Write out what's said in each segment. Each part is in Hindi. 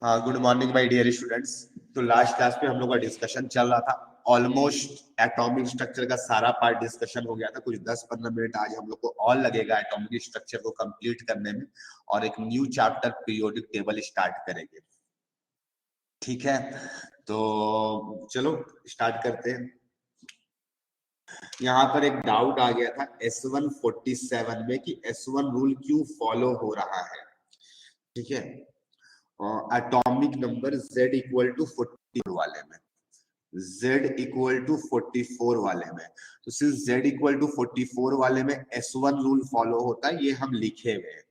हाँ, good morning my dear students. तो लास्ट क्लास में हम लोग का डिस्कशन चल रहा था। ऑलमोस्ट एटॉमिक स्ट्रक्चर का सारा पार्ट डिस्कशन हो गया था। कुछ 10-15 मिनट आज हम लोग को और लगेगा एटॉमिक स्ट्रक्चर को कंप्लीट करने में, और एक new chapter periodic table start करेंगे। ठीक है, तो चलो स्टार्ट करते हैं। यहाँ पर एक डाउट आ गया था S147 में कि S1 रूल क्यों फॉलो हो रहा है। ठीक है, atomic number Z equal to 44 वाले में, Z इक्वल टू 44 वाले में, तो सिंस Z इक्वल टू 44 वाले में S1 रूल फॉलो होता है, ये हम लिखे हुए हैं।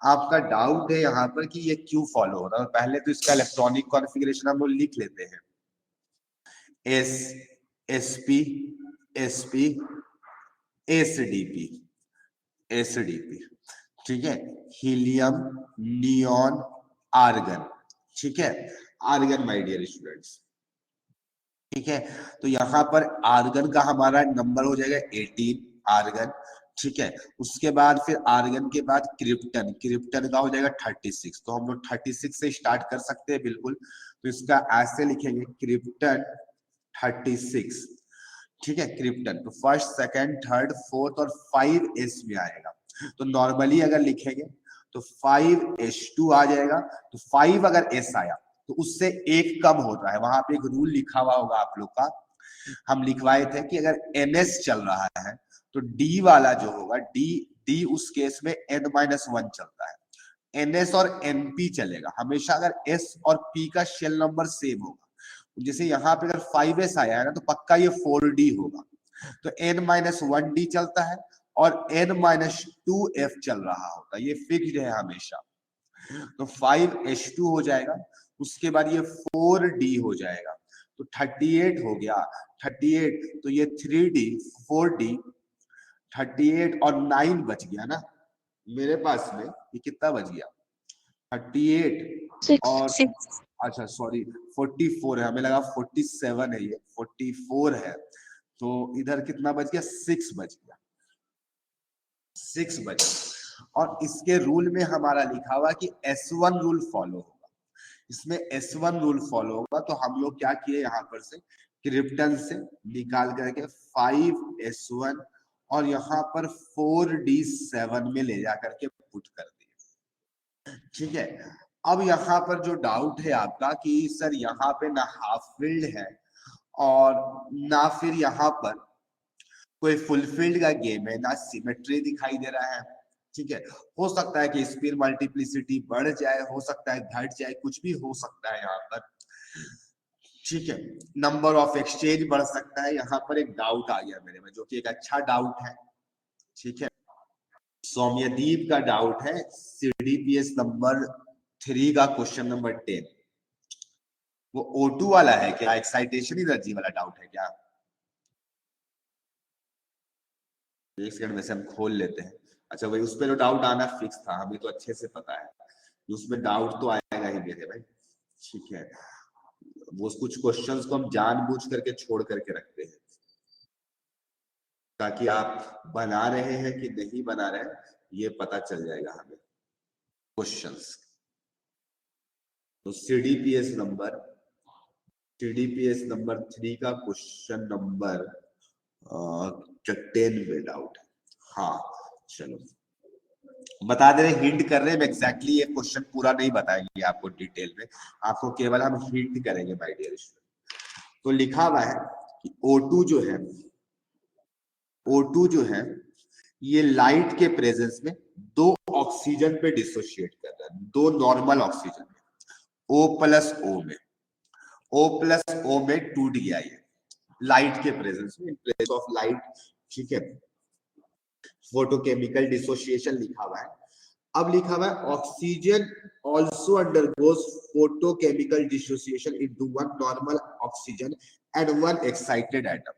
आपका डाउट है यहाँ पर कि ये क्यों फॉलो हो रहा है। पहले तो इसका इलेक्ट्रॉनिक कॉन्फ़िगरेशन हम लोग लिख लेते हैं। S SP SP SDP SDP, ठीक है, हीलियम, नियॉन, आर्गन। ठीक है, आर्गन माय डियर स्टूडेंट्स। ठीक है, तो यहाँ पर आर्गन का हमारा नंबर हो जाएगा 18 आर्गन। ठीक है, उसके बाद फिर आर्गन के बाद क्रिप्टन, क्रिप्टन का हो जाएगा 36। तो हम लोग 36 से स्टार्ट कर सकते हैं बिल्कुल। तो इसका ऐसे लिखेंगे क्रिप्टन 36। ठीक है, क्रिप्टन तो फर्स्ट सेकंड थर्ड फोर्थ और 5 एस में आएगा। तो नॉर्मली अगर लिखेंगे तो 5H2 आ जाएगा। तो 5 अगर एस आया तो उससे एक कम होता है। वहां पे एक रूल लिखा हुआ होगा आप लोग का, हम लिखवाए थे कि अगर NS चल रहा है तो D वाला जो होगा, D उस केस में N-1 चलता है। NS और NP चलेगा हमेशा अगर S और P का शेल नंबर सेम होगा। जैसे यहाँ पे अगर 5S आया है ना, तो पक्का ये 4D होगा। तो N-1D चलता है और N-2F चल रहा होता है, ये फिक्स्ड है हमेशा। तो 5H2 हो जाएगा, उसके बाद ये 4D हो जाएगा, तो 38 हो गया। 38 तो ये 3D 4D, 38 और 9 बच गया ना मेरे पास में। ये कितना बच गया? 38 और अच्छा सॉरी 44 है, हमें लगा 47 है, ये 44 है। तो इधर कितना बच गया? 6 बच गया, 6 बच गया। और इसके रूल में हमारा लिखा हुआ कि S1 रूल फॉलो होगा। इसमें S1 रूल फॉलो होगा, तो हम लोग क्या किए यहाँ पर से क्रिप्टन से निकाल करके 5S1 और यहाँ पर 4D7 में ले जाकर के पुट कर दिए। ठीक है, अब यहाँ पर जो डाउट है आपका कि सर यहाँ पे ना हाफ फील्ड है और ना फिर यहाँ पर कोई फुलफिल्ड का गेम है, ना सिमेट्री दिखाई दे रहा है। ठीक है, हो सकता है कि स्पिन मल्टीप्लिसिटी बढ़ जाए, हो सकता है घट जाए, कुछ भी हो सकता है यहाँ पर। ठीक है, नंबर ऑफ एक्सचेंज बढ़ सकता है। यहाँ पर एक डाउट आ गया मेरे में, जो कि एक अच्छा डाउट है। ठीक है, सौम्यदीप का डाउट है CDPS नंबर 3 का क्वेश्चन नंबर 10। वो O2 वाला है क्या? एक्साइटेशन एनर्जी वाला डाउट है क्या? एक सेकंड में से हम खोल लेते हैं। अच्छा भाई, उस पर तो डाउट आना फिक्स था, हमें तो अच्छे से पता है उसमें डाउट तो आएगा ही मेरे भाई। ठीक है, वो कुछ क्वेश्चंस को हम जानबूझ करके छोड़ करके रखते हैं ताकि आप बना रहे हैं कि नहीं बना रहे ये पता चल जाएगा हमें क्वेश्चंस। तो CDPS नंबर 3 का क्वेश्चन नंबर 10 में डाउट है। हाँ चलो बता दे रहे, हिंट कर रहे हैं। एग्जैक्टली ये क्वेश्चन पूरा नहीं बताएंगे आपको डिटेल में, आपको केवल हम हिंट करेंगे माय डियर स्टूडेंट। तो लिखा हुआ है कि O2 जो है, O2 जो है ये लाइट के प्रेजेंस में दो ऑक्सीजन पे डिसोशिएट कर रहा है, दो नॉर्मल ऑक्सीजन में, O प्लस O में, O प्लस O में टूट गया ये लाइट के प्रेजेंस में, इन प्लेस ऑफ लाइट। ठीक है, फोटोकेमिकल डिसोसिएशन लिखा हुआ है। अब लिखा हुआ है oxygen also undergoes photochemical dissociation into one normal oxygen and one excited atom.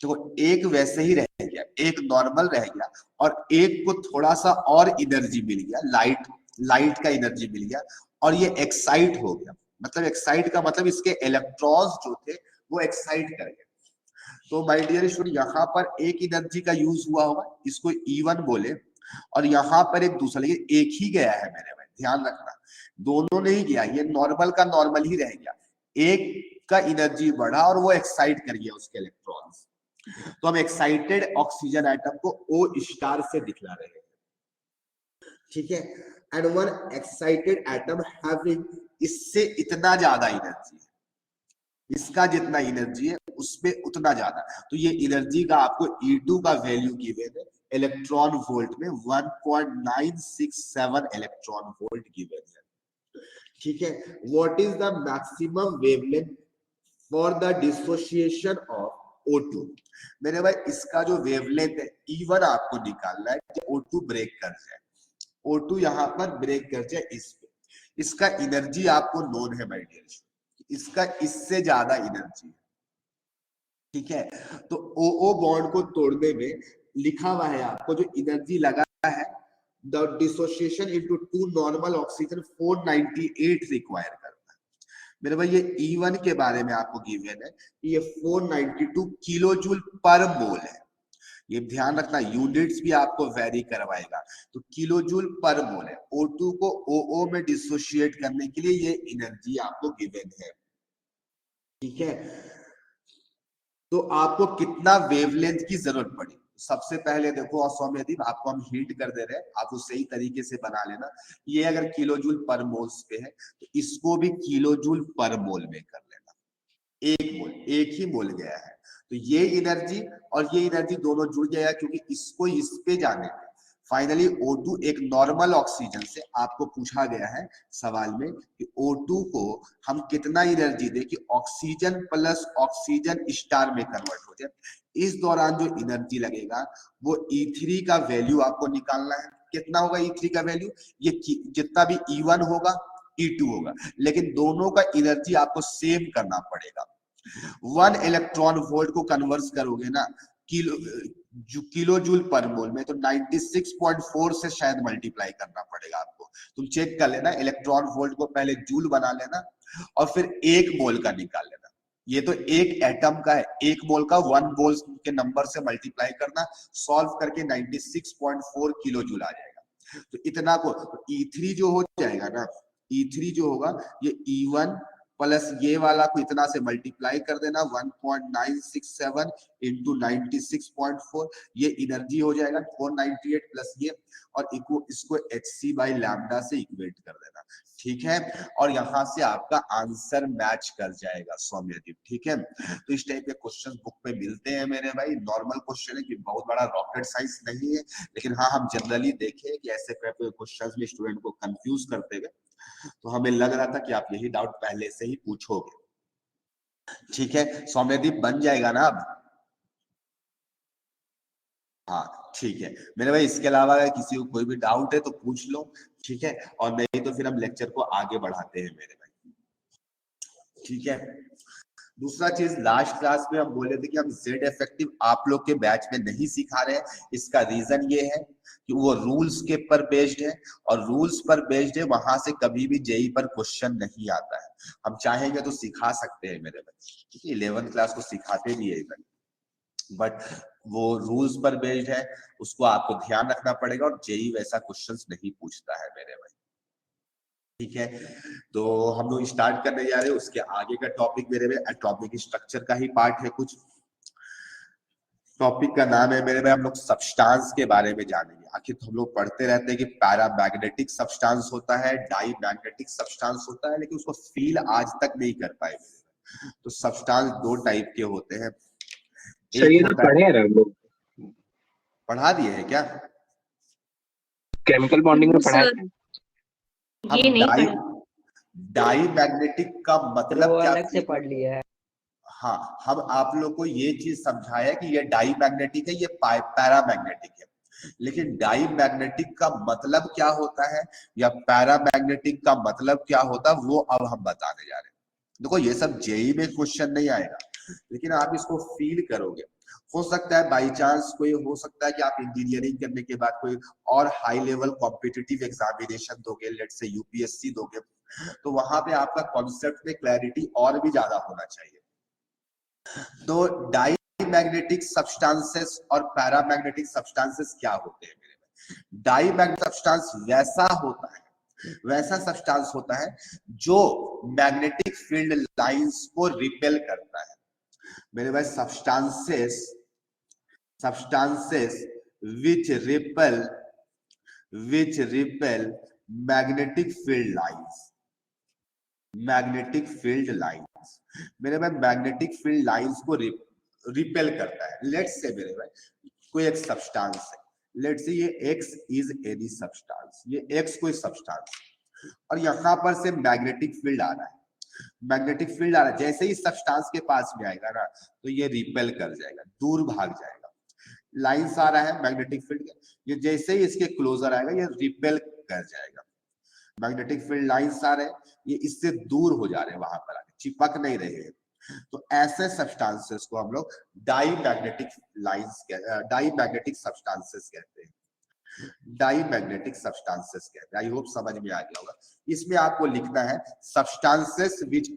तो एक वैसे ही रह गया, एक नॉर्मल रह गया और एक को थोड़ा सा और एनर्जी मिल गया, लाइट का एनर्जी मिल गया और ये एक्साइट हो गया। मतलब एक्साइट का मतलब इसके इलेक्ट्रॉन्स जो थे वो एक्साइट कर गए। तो माय डियर स्टूडेंट, यहाँ पर एक एनर्जी का यूज हुआ होगा, इसको E1 बोले, और यहाँ पर एक दूसरा, लेकिन एक ही गया है मेरे में, ध्यान रखना, दोनों नहीं गया, ये नॉर्मल का नॉर्मल ही रह गया, एक का एनर्जी बढ़ा और वो एक्साइट कर गया उसके इलेक्ट्रॉन्स। तो हम एक्साइटेड ऑक्सीजन एटम को O स्टार से दिखला रहे हैं, ठीक है। And one excited atom having, इससे इतना ज्यादा एनर्जी है, इसका जितना एनर्जी है उसमें उतना ज्यादा, तो ये एनर्जी का आपको E2 का वैल्यू गिवन है इलेक्ट्रॉन वोल्ट में 1.967 इलेक्ट्रॉन वोल्ट गिवन है, ठीक है। What is the maximum wavelength for the dissociation of O2, मेरे भाई इसका जो वेवलेंथ है E1 आपको निकालना है कि O2 ब्रेक कर जाए, O2 यहाँ पर ब्रेक कर जाए इस पे, इसका एनर्जी आपको नोन है माय डियर, इसका इससे ज्यादा एनर्जी है, ठीक है। तो OO बॉन्ड को तोड़ने में लिखा हुआ है आपको जो एनर्जी लगा है, the dissociation into two normal oxygen 498 require करता है, मेरे भाई ये E1 के बारे में आपको गिवन है, ये 492 किलो जूल पर मोल है, ये ध्यान रखना, यूनिट्स भी आपको वेरी करवाएगा, तो किलो जूल पर मोल है। O2 को OO में डिसोशिएट करने के लिए ये एनर्जी आपको गिवन है, ठीक है। तो आपको कितना वेवलेंथ की जरूरत पड़ी, सबसे पहले देखो सौम्यदीप, आपको हम हिंट कर दे रहे हैं, आप उस सही तरीके से बना लेना, ये अगर किलो जूल पर मोल्स पे है तो इसको भी किलो जूल पर मोल में कर लेना, एक मोल, एक ही मोल गया है, तो ये एनर्जी और ये एनर्जी दोनों जुड़ जाएगा, क्योंकि इसको इस पे जाने में फाइनली O2 एक नॉर्मल ऑक्सीजन से आपको पूछा गया है सवाल में कि O2 को हम कितना एनर्जी दे कि ऑक्सीजन प्लस ऑक्सीजन स्टार में कन्वर्ट हो जाए, इस दौरान जो एनर्जी लगेगा वो E3 का वैल्यू आपको निकालना है, कितना होगा E3 का वैल्यू, ये जितना भी E1 होगा E2 होगा, लेकिन दोनों का एनर्जी आपको सेम करना पड़ेगा, 1 इलेक्ट्रॉन वोल्ट को कन्वर्ट करोगे ना किलो जूल पर मोल में, तो 96.4 से शायद मल्टीप्लाई करना पड़ेगा आपको, तुम चेक कर लेना, इलेक्ट्रॉन वोल्ट को पहले जूल बना लेना और फिर एक मोल का निकाल लेना, ये तो एक एटम का है, एक मोल का 1 मोल के नंबर से मल्टीप्लाई करना, सॉल्व करके 96.4 किलो जूल आ जाएगा, तो इतना को E3 जो हो जाएगा ना, E3 जो होगा ये E1 प्लस ये वाला को इतना से मल्टीप्लाई कर देना 1.967 इंटू 96.4, ये एनर्जी हो जाएगा 498 प्लस ये, और इसको HC बाई लैम्डा से इक्वेट कर देना, ठीक है। और यहाँ से आपका आंसर मैच कर जाएगा सौम्यदीप, ठीक है। तो इस टाइप के क्वेश्चन बुक पे मिलते हैं मेरे भाई, नॉर्मल क्वेश्चन है कि बहुत बड़ा रॉकेट साइंस नहीं है, लेकिन हाँ हम जनरली देखें कि ऐसे क्वेश्चन में स्टूडेंट को कंफ्यूज करते हुए, तो हमें लग रहा था कि आप यही डाउट पहले से ही पूछोगे, ठीक है। सौम्यदीप बन जाएगा ना अब, हाँ ठीक है मेरे भाई, इसके अलावा अगर किसी को कोई भी डाउट है तो पूछ लो, ठीक है, और नहीं तो फिर हम लेक्चर को आगे बढ़ाते हैं मेरे भाई, ठीक है। दूसरा चीज, लास्ट क्लास में हम बोले थे कि हम जेड इफेक्टिव आप लोग के बैच में नहीं सिखा रहे हैं, इसका रीजन ये है कि वो रूल्स के पर बेस्ड है, और रूल्स पर बेस्ड है, वहां से कभी भी जेई पर क्वेश्चन नहीं आता है, हम चाहेंगे तो सिखा सकते हैं मेरे बच्चे, ठीक है, 11th क्लास को सिखाते भी है, बट वो रूल्स पर बेस्ड है, उसको आपको ध्यान रखना पड़ेगा, और जेई वैसा क्वेश्चंस नहीं पूछता है मेरे भाई, ठीक है। तो हम लोग स्टार्ट करने जा रहे हैं, उसके आगे का टॉपिक मेरे में एटॉमिक स्ट्रक्चर का ही पार्ट है, कुछ टॉपिक का नाम है मेरे में, हम लोग सब्सटेंस के बारे में जानेंगे, आखिर तो हम लोग पढ़ते रहते हैं कि पैरामैग्नेटिक सब्सटेंस होता है, डाईमैग्नेटिक सब्सटेंस होता है, लेकिन उसको फील आज तक नहीं कर पाए, तो सब्सटेंस दो टाइप के होते हैं, एक होता है, पढ़े हैं हम लोग, पढ़ा दिए है क्या, केमिकल बॉन्डिंग में पढ़ा है, ये नहीं पढ़ा, डाईमैग्नेटिक का मतलब क्या, अलग से पढ़ लिया है, हाँ हम आप लोग को ये चीज समझाया कि ये डाईमैग्नेटिक है, ये पैरामैग्नेटिक है, लेकिन डाईमैग्नेटिक का मतलब क्या होता है या पैरामैग्नेटिक का मतलब क्या होता है वो अब हम बताने जा रहे हैं। देखो ये सब जेई में क्वेश्चन नहीं आएगा, लेकिन आप इसको फील करोगे, हो सकता है बाई चांस कोई, हो सकता है कि आप इंजीनियरिंग करने के बाद कोई और हाई लेवल कॉम्पिटिटिव एग्जामिनेशन दोगे, लेट से यूपीएससी दोगे, तो वहां पे आपका कॉन्सेप्ट में क्लैरिटी और भी ज्यादा होना चाहिए। तो डाईमैग्नेटिक सब्सटेंसेस और पैरामैग्नेटिक सब्सटेंसेस क्या होते हैं मेरे में, डाईमैग्नेटिक सब्सटेंस वैसा होता है वैसा सब्सटेंस होता है जो मैग्नेटिक फील्ड लाइंस को रिपेल करता है। मेरे भाई substances which repel magnetic field lines, magnetic field lines मेरे भाई मैग्नेटिक फील्ड लाइंस को रिपेल करता है। लेट्स से मेरे भाई कोई एक सब्सटेंस है, लेट्स से ये x इज एनी सब्सटेंस, ये x कोई सब्सटेंस और यहाँ पर से मैग्नेटिक फील्ड आ रहा है, मैग्नेटिक फील्ड आ रहा है, जैसे ही सब्सटेंस के पास में आएगा ना तो ये रिपेल कर जाएगा, दूर भाग जाएगा। लाइंस आ रहा है मैग्नेटिक फील्ड, ये जैसे ही इसके क्लोजर आएगा ये रिपेल कर जाएगा। मैग्नेटिक फील्ड लाइंस आ रहे हैं, ये इससे दूर हो जा रहे हैं, वहां पर आके चिपक नहीं रहे हैं। तो ऐसे सब्सटेंसेस को हम लोग डाईमैग्नेटिक सब्सटेंसेस कहते हैं, डाईमैग्नेटिक सब्सटेंसेस कहते हैं। आई होप समझ में आ गया होगा। इसमें आपको लिखना है substances which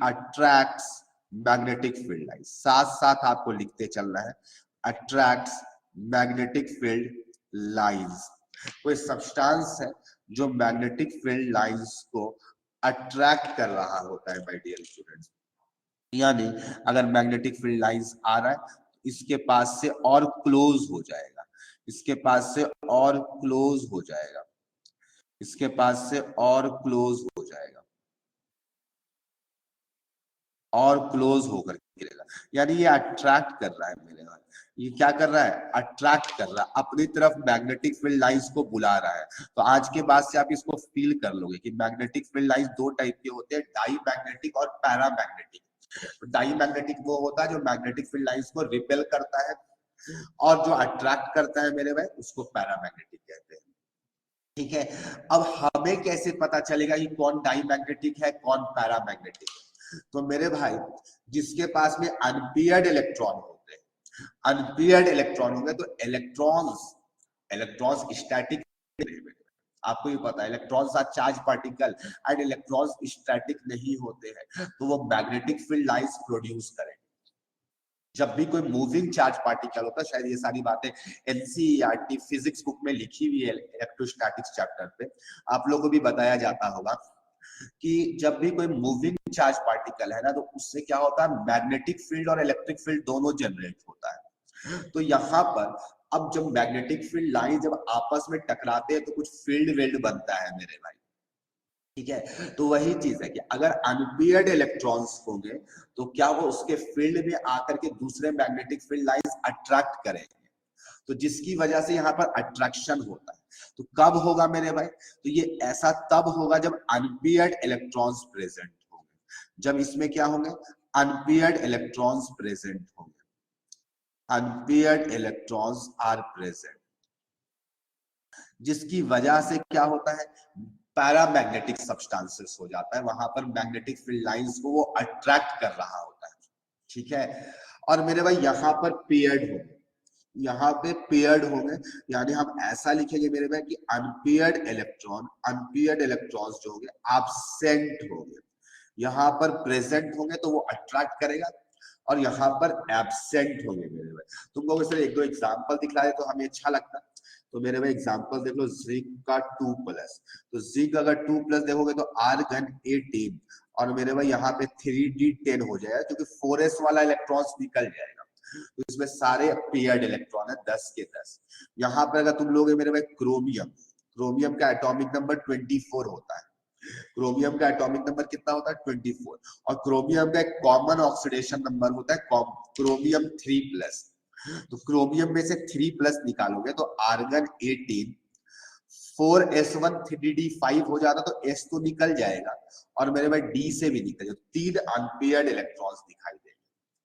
attracts magnetic field lines, साथ साथ आपको लिखते चलना है अट्रैक्ट्स मैग्नेटिक फील्ड लाइंस। कोई सब्सटेंस है जो मैग्नेटिक फील्ड लाइंस को अट्रैक्ट कर रहा होता है माय डियर स्टूडेंट्स। यानी अगर मैग्नेटिक फील्ड लाइंस आ रहा है तो इसके पास से और क्लोज हो जाएगा, इसके पास से और क्लोज हो जाएगा, इसके पास से और क्लोज हो जाएगा, और क्लोज होकर गिरेगा। यानी ये अट्रैक्ट कर रहा है मेरे भाई, ये क्या कर रहा है, अट्रैक्ट कर रहा है, अपनी तरफ मैग्नेटिक फील्ड लाइंस को बुला रहा है। तो आज के बाद से आप इसको फील कर लोगे कि मैग्नेटिक फील्ड लाइंस दो टाइप के होते हैं, डाईमैग्नेटिक और पैरामैग्नेटिक। डाईमैग्नेटिक वो होता है जो मैग्नेटिक फील्ड लाइंस को रिपेल करता है, और जो अट्रैक्ट करता है मेरे भाई उसको पैरामैग्नेटिक कहते हैं। ठीक है, अब हमें कैसे पता चलेगा कि कौन डाईमैग्नेटिक है कौन पैरामैग्नेटिक है? तो मेरे भाई जिसके पास में अनपेयर्ड इलेक्ट्रॉन होते हैं, अनपेयर्ड इलेक्ट्रॉन होंगे तो इलेक्ट्रॉन्स स्टैटिक, आपको भी पता है electrons are charge particle and electrons static नहीं होते हैं, तो वो मैग्नेटिक फील्ड लाइंस प्रोड्यूस करेंगे। जब भी कोई मूविंग चार्ज पार्टिकल होता है, शायद ये सारी बातें एनसीईआरटी फिजिक्स बुक में लिखी हुई है इलेक्ट्रोस्टैटिक्स चैप्टर पे, आप लोगों को भी बताया जाता होगा कि जब भी कोई मूविंग चार्ज पार्टिकल है ना तो उससे क्या होता है, मैग्नेटिक फील्ड और इलेक्ट्रिक फील्ड दोनों जनरेट होता है। तो यहाँ पर अब जब मैग्नेटिक फील्ड लाइन जब आपस में टकराते हैं तो कुछ फील्ड बनता है मेरे भाई। ठीक है, तो वही चीज है कि अगर अनपेयर्ड इलेक्ट्रॉन्स होंगे तो क्या वो उसके फील्ड में आकर के दूसरे मैग्नेटिक फील्ड लाइंस अट्रैक्ट करेंगे, तो जिसकी वजह से यहाँ पर अट्रैक्शन होता है। तो कब होगा मेरे भाई, तो ये ऐसा तब होगा जब अनपेयर्ड इलेक्ट्रॉन्स प्रेजेंट होंगे, जब इसमें क्या होंगे, अनपेयर्ड इलेक्ट्रॉन्स प्रेजेंट होंगे, अनपेयर्ड इलेक्ट्रॉन्स आर प्रेजेंट, जिसकी वजह से क्या होता है, पैरामैग्नेटिक सब्सटेंसेस हो जाता है, वहां पर मैग्नेटिक फील्ड लाइंस को वो अट्रैक्ट कर रहा होता है। ठीक है, और मेरे भाई यहाँ पर पेयर्ड होंगे, यहाँ पे पेयर्ड होंगे, यानी हम ऐसा लिखेंगे मेरे भाई कि अनपेयर्ड इलेक्ट्रॉन्स जो होंगे एब्सेंट होंगे, यहाँ पर प्रेजेंट होंगे तो वो अट्रैक्ट करेगा, और यहाँ पर एब्सेंट होंगे मेरे भाई। तुम लोग इसे एक दो एग्जांपल दिखला दे तो हमें अच्छा लगता। तो मेरे भाई एग्जांपल देख लो, जिंक का 2+, तो जिंक अगर 2+ देखोगे तो आर्गन 18, और मेरे भाई यहाँ पे 3d10 हो जाएगा क्योंकि 4s वाला इलेक्ट्रॉन्स निकल जाएगा, तो इसमें सारे पेयर्ड इलेक्ट्रॉन है 10 के 10। यहाँ पर अगर तुम लोगे मेरे भाई क्रोमियम का एटॉमिक नंबर 24 होता है, क्रोमियम का एटॉमिक नंबर कितना होता है 24, और क्रोमियम का एक कॉमन ऑक्सीडेशन नंबर होता है क्रोमियम 3+, तो क्रोमियम में से 3+ निकालोगे तो आर्गन 18 4s1 3d5 हो जाता, तो s तो निकल जाएगा और मेरे भाई d से भी निकल जाएगा, 3 अनपेयर्ड इलेक्ट्रॉन्स दिखाई देंगे।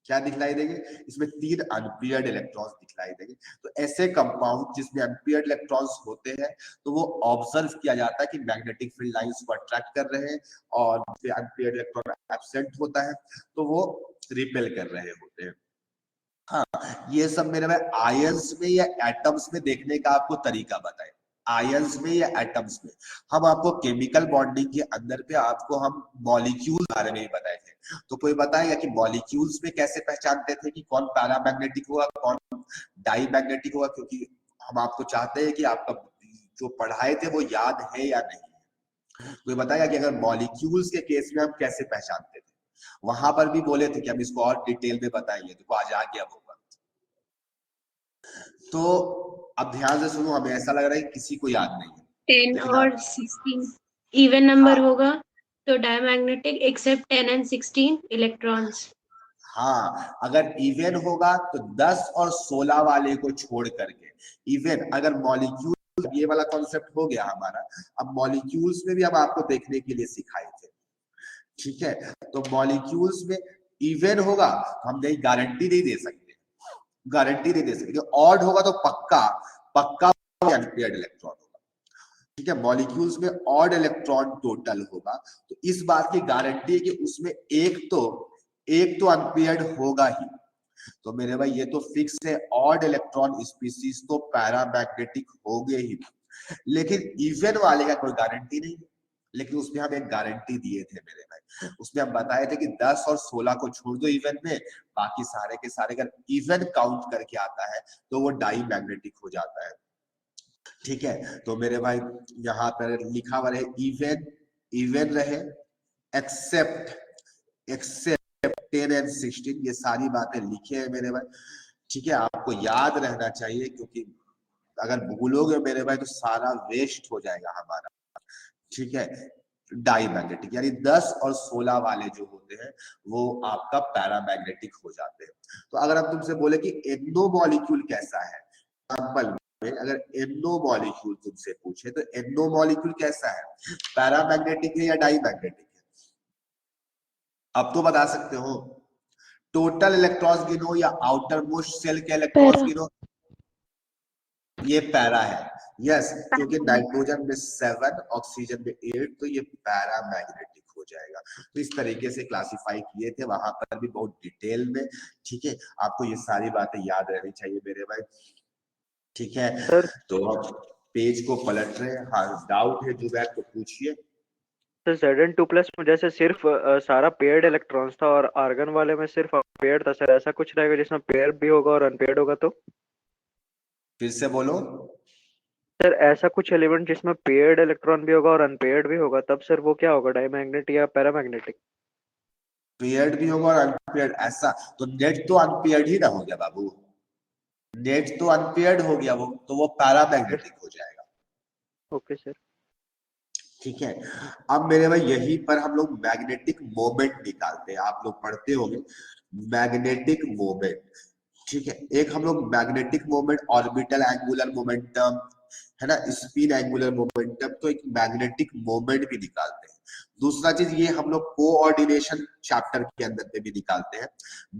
क्या दिखलाई देंगे, इसमें 3 अनपेयर्ड इलेक्ट्रॉन्स दिखलाई देंगे। तो ऐसे कंपाउंड जिसमें अनपेयर्ड इलेक्ट्रॉन्स होते हैं तो वो ऑब्जर्व किया जाता है कि मैग्नेटिक फील्ड लाइंस को अट्रैक्ट कर रहे हैं, और अनपेयर्ड इलेक्ट्रॉन एब्सेंट होता है तो वो रिपेल कर रहे होते हैं। हाँ, ये सब मेरे भाई आयंस में या एटम्स में देखने का आपको तरीका बताए, आयंस में या एटम्स में। हम आपको केमिकल बॉन्डिंग के अंदर पे आपको हम मॉलिक्यूल बारे में ही बताए थे, तो कोई बताएगा कि मॉलिक्यूल्स में कैसे पहचानते थे कि कौन पैरामैग्नेटिक होगा कौन डाईमैग्नेटिक होगा, क्योंकि हम आपको चाहते हैं कि आपका जो पढ़ाए थे वो याद है या नहीं। कोई बताया कि अगर मॉलिक्यूल्स के केस में हम कैसे पहचानते थे, वहां पर भी बोले थे कि हम इसको और डिटेल में बताएंगे, तो आज आ गया होगा। तो अब ध्यान से सुनो, हमें ऐसा लग रहा है कि किसी को याद नहीं है, 10 लेकिन और 16 इवन हाँ नंबर होगा तो डायमैग्नेटिक एक्सेप्ट 10 एंड 16 इलेक्ट्रॉन्स। हाँ, अगर इवन होगा तो 10 और 16 वाले को छोड़ करके, इवन अगर मॉलिक्यूल, ये वाला कॉन्सेप्ट हो गया हमारा। अब मॉलिक्यूल्स में भी हम आपको देखने के लिए सिखाए थे, ठीक है। तो मॉलिक्यूल्स में इवन होगा तो हम नहीं गारंटी नहीं दे सकते, गारंटी नहीं दे सकते। ऑड होगा तो पक्का पक्का अनपेयर्ड इलेक्ट्रॉन होगा, ठीक है। मॉलिक्यूल्स में ऑड इलेक्ट्रॉन टोटल होगा तो इस बात की गारंटी है कि उसमें एक तो अनपेयर्ड होगा ही। तो मेरे भाई ये तो फिक्स है, ऑड इलेक्ट्रॉन स्पीसीज तो पैरामैग्नेटिक हो गए ही, लेकिन इवन वाले का कोई गारंटी नहीं। लेकिन उसमें हम एक गारंटी दिए थे मेरे भाई, उसमें हम बताए थे कि 10 और 16 को छोड़ दो इवन में, बाकी सारे के सारे अगर इवन काउंट करके आता है तो वो डाई मैग्नेटिक हो जाता है, ठीक है। तो मेरे भाई यहाँ पर लिखा हुआ है इवन, इवन रहे, एक्सेप्ट एक्सेप्ट 10 एंड 16, ये सारी बातें लिखे हैं मेरे भाई, ठीक है। आपको याद रहना चाहिए, क्योंकि अगर भूलोगे मेरे भाई तो सारा वेस्ट हो जाएगा हमारा, ठीक है। डाई मैग्नेटिक यानी 10 और 16 वाले जो होते हैं वो आपका पैरामैग्नेटिक हो जाते हैं। तो अगर हम तुमसे बोले कि एंडो मॉलिक्यूल कैसा है, एग्जांपल में अगर एंडो मॉलिक्यूल तुमसे पूछे तो एंडो मॉलिक्यूल कैसा है, पैरामैग्नेटिक है या डाई मैग्नेटिक है? अब तो बता सकते हो। टोटल इलेक्ट्रॉन्स गिनो या आउटर मोस्ट सेल के इलेक्ट्रॉन्स गिनो। ये पैरा है, यस, क्योंकि नाइट्रोजन में 7, ऑक्सीजन में 8, तो ये पैरामैग्नेटिक हो जाएगा। तो इस तरीके से क्लासिफाई किए थे वहां पर भी बहुत डिटेल में, ठीक है। आपको ये सारी बातें याद रहनी चाहिए मेरे भाई, ठीक है। सर तो अब पेज को पलट रहे हैं, हाँ डाउट है जुबैर तो पूछिए। सर Zn2+ में जैसे सिर्फ सारा पेयर्ड इलेक्ट्रॉन्स था और आर्गन वाले में सिर्फ पेयर्ड था सर, ऐसा कुछ रहेगा जिसमें पेयर भी होगा और अनपेयर्ड होगा तो? फिर से बोलो। सर ऐसा कुछ एलिमेंट जिसमें पेयर्ड इलेक्ट्रॉन भी होगा और अनपेयर्ड भी होगा, तब सर वो क्या होगा, डायमैग्नेटिक या पैरामैग्नेटिक? पेयर्ड भी होगा और अनपेयर्ड, ऐसा तो नेट तो अनपेयर्ड ही ना हो गया बाबू, नेट तो अनपेयर्ड हो गया, वो तो वो पैरामैग्नेटिक हो जाएगा, ओके सर। ठीक है। अब मेरे भाई यहीं पर हम लोग मैग्नेटिक मोमेंट निकालते हैं, आप लोग पढ़ते होंगे मैग्नेटिक मोमेंट, ठीक है। एक हम लोग magnetic moment, orbital angular momentum है ना, स्पिन एंगुलर मोमेंटम, तो एक मैग्नेटिक मोमेंट भी निकालते हैं। दूसरा चीज ये हम लोग कोऑर्डिनेशन चैप्टर के अंदर पे भी निकालते हैं।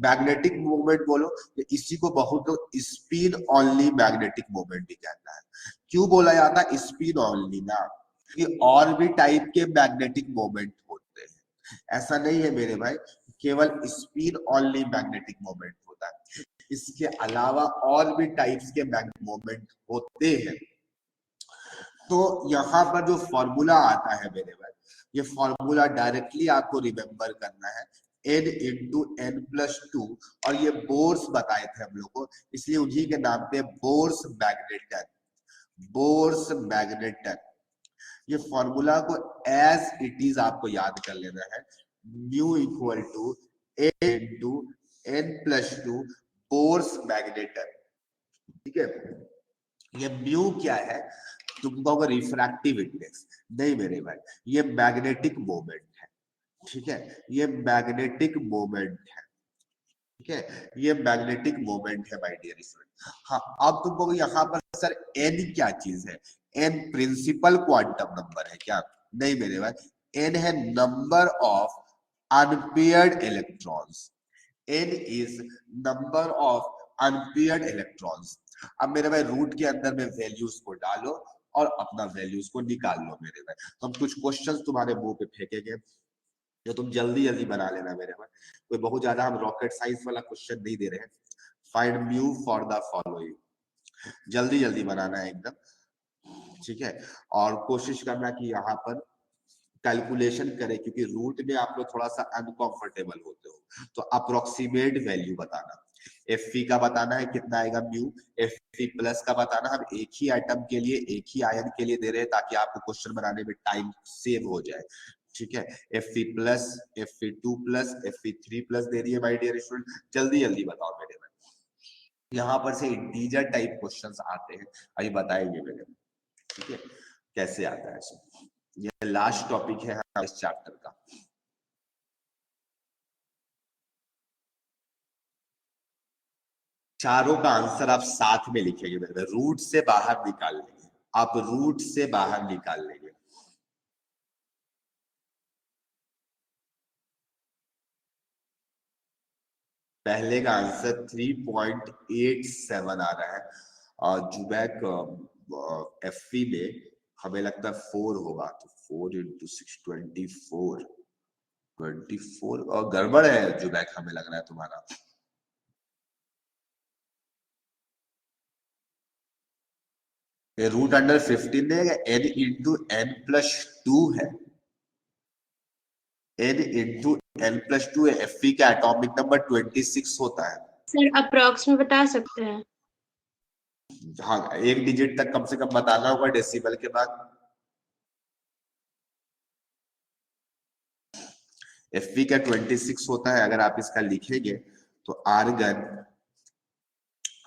मैग्नेटिक मोमेंट बोलो, इसी को बहुत लोग स्पिन ओनली मैग्नेटिक मोमेंट भी कहता है। क्यों बोला जाता है स्पिन ओनली ना, कि और भी टाइप के मैग्नेटिक मोमेंट होते हैं, ऐसा नहीं है मेरे भाई केवल स्पिन ओनली मैग्नेटिक मोमेंट होता है, इसके अलावा और भी टाइप्स के मैग्नेटिक मोमेंट होते हैं। तो यहाँ पर जो फॉर्मूला आता है मेरे भाई, ये फॉर्मूला डायरेक्टली आपको रिमेम्बर करना है, n इंटू एन प्लस 2, और ये बोर्स बताए थे हम लोग को, इसलिए उन्हीं के नाम पे बोर्स मैग्नेटन, बोर्स मैग्नेटन। ये फॉर्मूला को एज इट इज आपको याद कर लेना है, mu equal to into n plus 2 Bohr's magneton, ठीक है। ये म्यू क्या है, तुम कहोगे रिफ्रैक्टिव इंडेक्स, नहीं मेरे भाई ये मैग्नेटिक मोमेंट है, ठीक है। ये मैग्नेटिक मोमेंट है, ठीक है, ये मैग्नेटिक मोमेंट है माय डियर स्टूडेंट। हाँ, अब तुम कहोगे यहाँ पर सर एन क्या चीज है, एन प्रिंसिपल क्वांटम नंबर है क्या? नहीं मेरे भाई, एन है number of unpaired electrons, n is number of unpaired electrons। अब मेरे भाई रूट के अंदर में वैल्यूज को डालो और अपना वैल्यूज को निकाल लो मेरे भाई। तो हम कुछ क्वेश्चंस तुम्हारे मुंह पे फेंकेंगे जो तुम जल्दी जल्दी बना लेना मेरे भाई, कोई बहुत ज्यादा हम रॉकेट साइंस वाला क्वेश्चन नहीं दे रहे हैं। Find mu for the following, जल्दी जल्दी बनाना है एकदम, ठीक है। और कोशिश करना कि यहाँ पर कैलकुलेशन करें, क्योंकि रूट में आप लोग थोड़ा सा अनकंफर्टेबल होते हो, तो अप्रोक्सीमेट वैल्यू बताना। Fe का बताना है कितना आएगा म्यू, Fe प्लस का बताना, हम एक ही आइटम के लिए एक ही आयन के लिए दे रहे हैं ताकि आपको क्वेश्चन बनाने में टाइम सेव हो जाए, ठीक है। Fe plus, Fe2 plus, Fe3 plus दे दिए माय डियर स्टूडेंट, जल्दी जल्दी बताओ मेरे में। यहाँ पर से इंटीजर टाइप क्वेश्चंस आते हैं, अभी बताएंगे मेरे में, ठीक है, कैसे आता है। ये लास्ट टॉपिक है इस चैप्टर का। चारों का आंसर आप साथ में लिखेंगे मेरे में, रूट से बाहर निकाल लेंगे, आप रूट से बाहर निकाल लेंगे। पहले का आंसर 3.87 आ रहा है, और जुबैक Fe में हमें लगता है 4 होगा, तो 4 इंटू 6 24 और गड़बड़ है जुबैक, हमें लग रहा है तुम्हारा। रूट अंडर 15 देगा, n इंटू n प्लस 2 है, n इंटू n प्लस 2 है। Fe का एटॉमिक नंबर 26 होता है। सर अप्रॉक्स में बता सकते हैं? हाँ, एक डिजिट तक कम से कम बताना होगा डेसिमल के बाद। Fe का 26 होता है, अगर आप इसका लिखेंगे तो आर्गन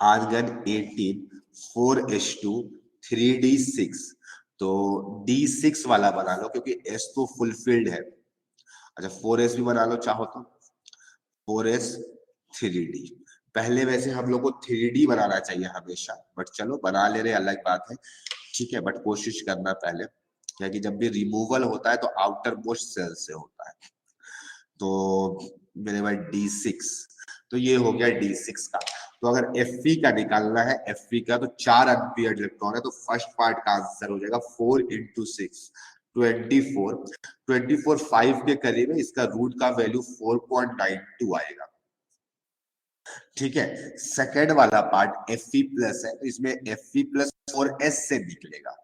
18 4s2 3d6, तो d6 वाला बना लो क्योंकि s तो फुलफिल्ड है। अच्छा 4s भी बना लो चाहो तो, 4s 3d। पहले वैसे हम लोग को 3d बनाना चाहिए हमेशा, बट चलो बना ले रहे अलग बात है, ठीक है। बट कोशिश करना पहले, क्योंकि जब भी रिमूवल होता है तो आउटर मोस्ट सेल से होता है। तो मेरे पास d6, तो ये हो गया d6 का। तो अगर Fe का निकालना है, Fe का तो 4 अनपेयर्ड इलेक्ट्रॉन है, तो फर्स्ट पार्ट का आंसर हो जाएगा 4 इंटू 6 24 5 के करीब है, इसका रूट का वैल्यू 4.92 आएगा, ठीक है। सेकेंड वाला पार्ट Fe प्लस है, तो इसमें Fe प्लस 4s से निकलेगा,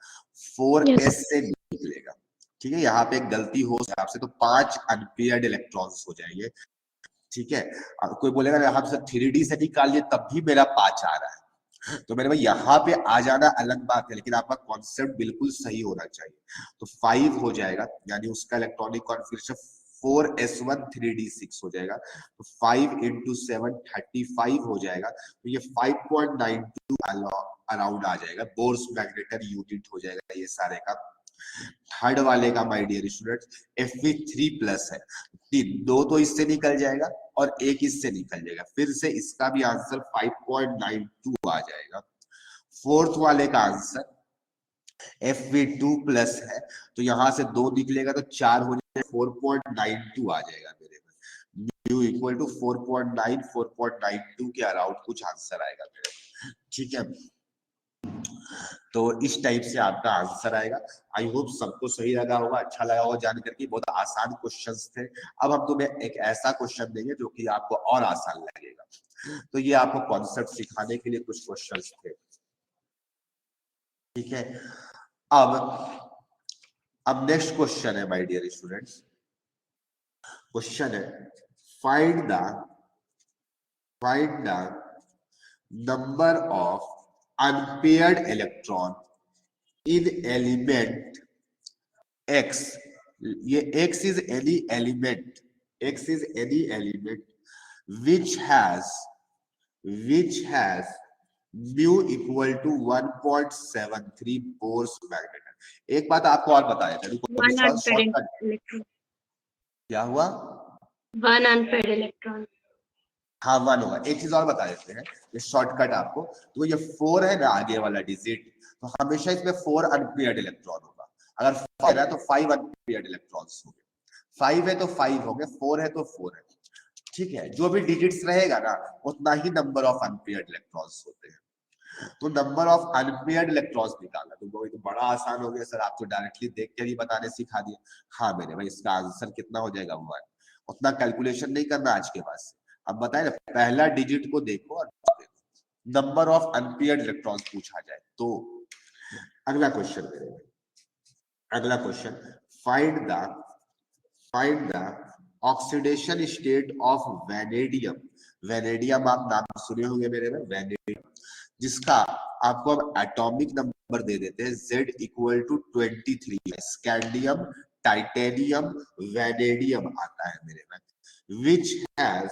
4s से निकलेगा, ठीक है। यहाँ पे एक गलती हो आपसे, तो 5 अनपेयर्ड इलेक्ट्रॉन्स हो जाएंगे, ठीक है। अब कोई बोलेगा हम सर 3d से निकालिए तब भी मेरा 5 आ रहा है, तो मेरे भाई यहाँ पे आ जाना अलग बात है, लेकिन आपका कॉन्सेप्ट बिल्कुल सही होना चाहिए। तो 5 हो जाएगा, यानी उसका इलेक्ट्रॉनिक कॉन्फिगरेशन 4s1 3d6 हो जाएगा, तो 5 इंटू 7 35 हो जाएगा, तो ये 5.92 अराउंड आ जाएगा, बोर्स मैग्नेटर यूनिट हो जाएगा ये सारे का। थर्ड वाले का my dear students Fe3 plus है, दो तो इससे निकल जाएगा और एक इससे निकल जाएगा, फिर से इसका भी आंसर 5.92 आ जाएगा। फोर्थ वाले का आंसर Fe2 प्लस है, तो यहां से 2 निकलेगा तो 4 हो जाएगा, 4.92 आ जाएगा मेरे में, म्यू इक्वल टू 4.9 4.92 के अराउंड कुछ आंसर आएगा मेरे में, ठीक है। तो इस टाइप से आपका आंसर आएगा। आई होप सबको सही लगा होगा, अच्छा लगा होगा जान करके, बहुत आसान क्वेश्चंस थे। अब हम तुम्हें एक ऐसा क्वेश्चन देंगे जो कि आपको और आसान लगेगा, तो ये आपको कॉन्सेप्ट सिखाने के लिए कुछ क्वेश्चंस थे, ठीक है। अब नेक्स्ट क्वेश्चन है माय डियर स्टूडेंट्स, क्वेश्चन है find the number of unpaired electron in element X, ये X is any element, X is any element which has mu equal to 1.73 Bohr's magnet। एक बात आपको और बताया था, वन अनपेयर्ड इलेक्ट्रॉन। क्या हुआ? One unpaired electron. हाँ 1 होगा। एक चीज और बता देते हैं, ये शॉर्टकट आपको, तो ये 4 है ना आगे वाला डिजिट, तो हमेशा इसमें 4 अनपेयर्ड इलेक्ट्रॉन होगा। अगर 5 है तो 5 अनपेयर्ड इलेक्ट्रॉन्स होंगे, 5 है तो 5 होंगे, 4 है तो 4 है, ठीक है। जो भी डिजिट्स रहेगा ना उतना ही नंबर ऑफ अनपेयर्ड इलेक्ट्रॉन्स होते हैं। तो नंबर ऑफ अनपेयर्ड इलेक्ट्रॉन्स निकालना तो बड़ा आसान हो गया सर, आप तो डायरेक्टली देख के भी बताने सिखा दिए। हाँ मेरे भाई, इसका आंसर कितना हो जाएगा 1, उतना कैलकुलेशन नहीं करना आज के बाद से। अब बताए ना, पहला डिजिट को देखो और नंबर ऑफ अनपेयर्ड इलेक्ट्रॉन्स पूछा जाए तो। अगला क्वेश्चन मेरे भाई, अगला question, find the oxidation state of vanadium. Vanadium आप नाम सुने होंगे मेरे में, वैनेडियम, जिसका आपको अब एटॉमिक नंबर दे देते हैं Z equal to 23। Scandium, titanium, vanadium आता है मेरे में, which has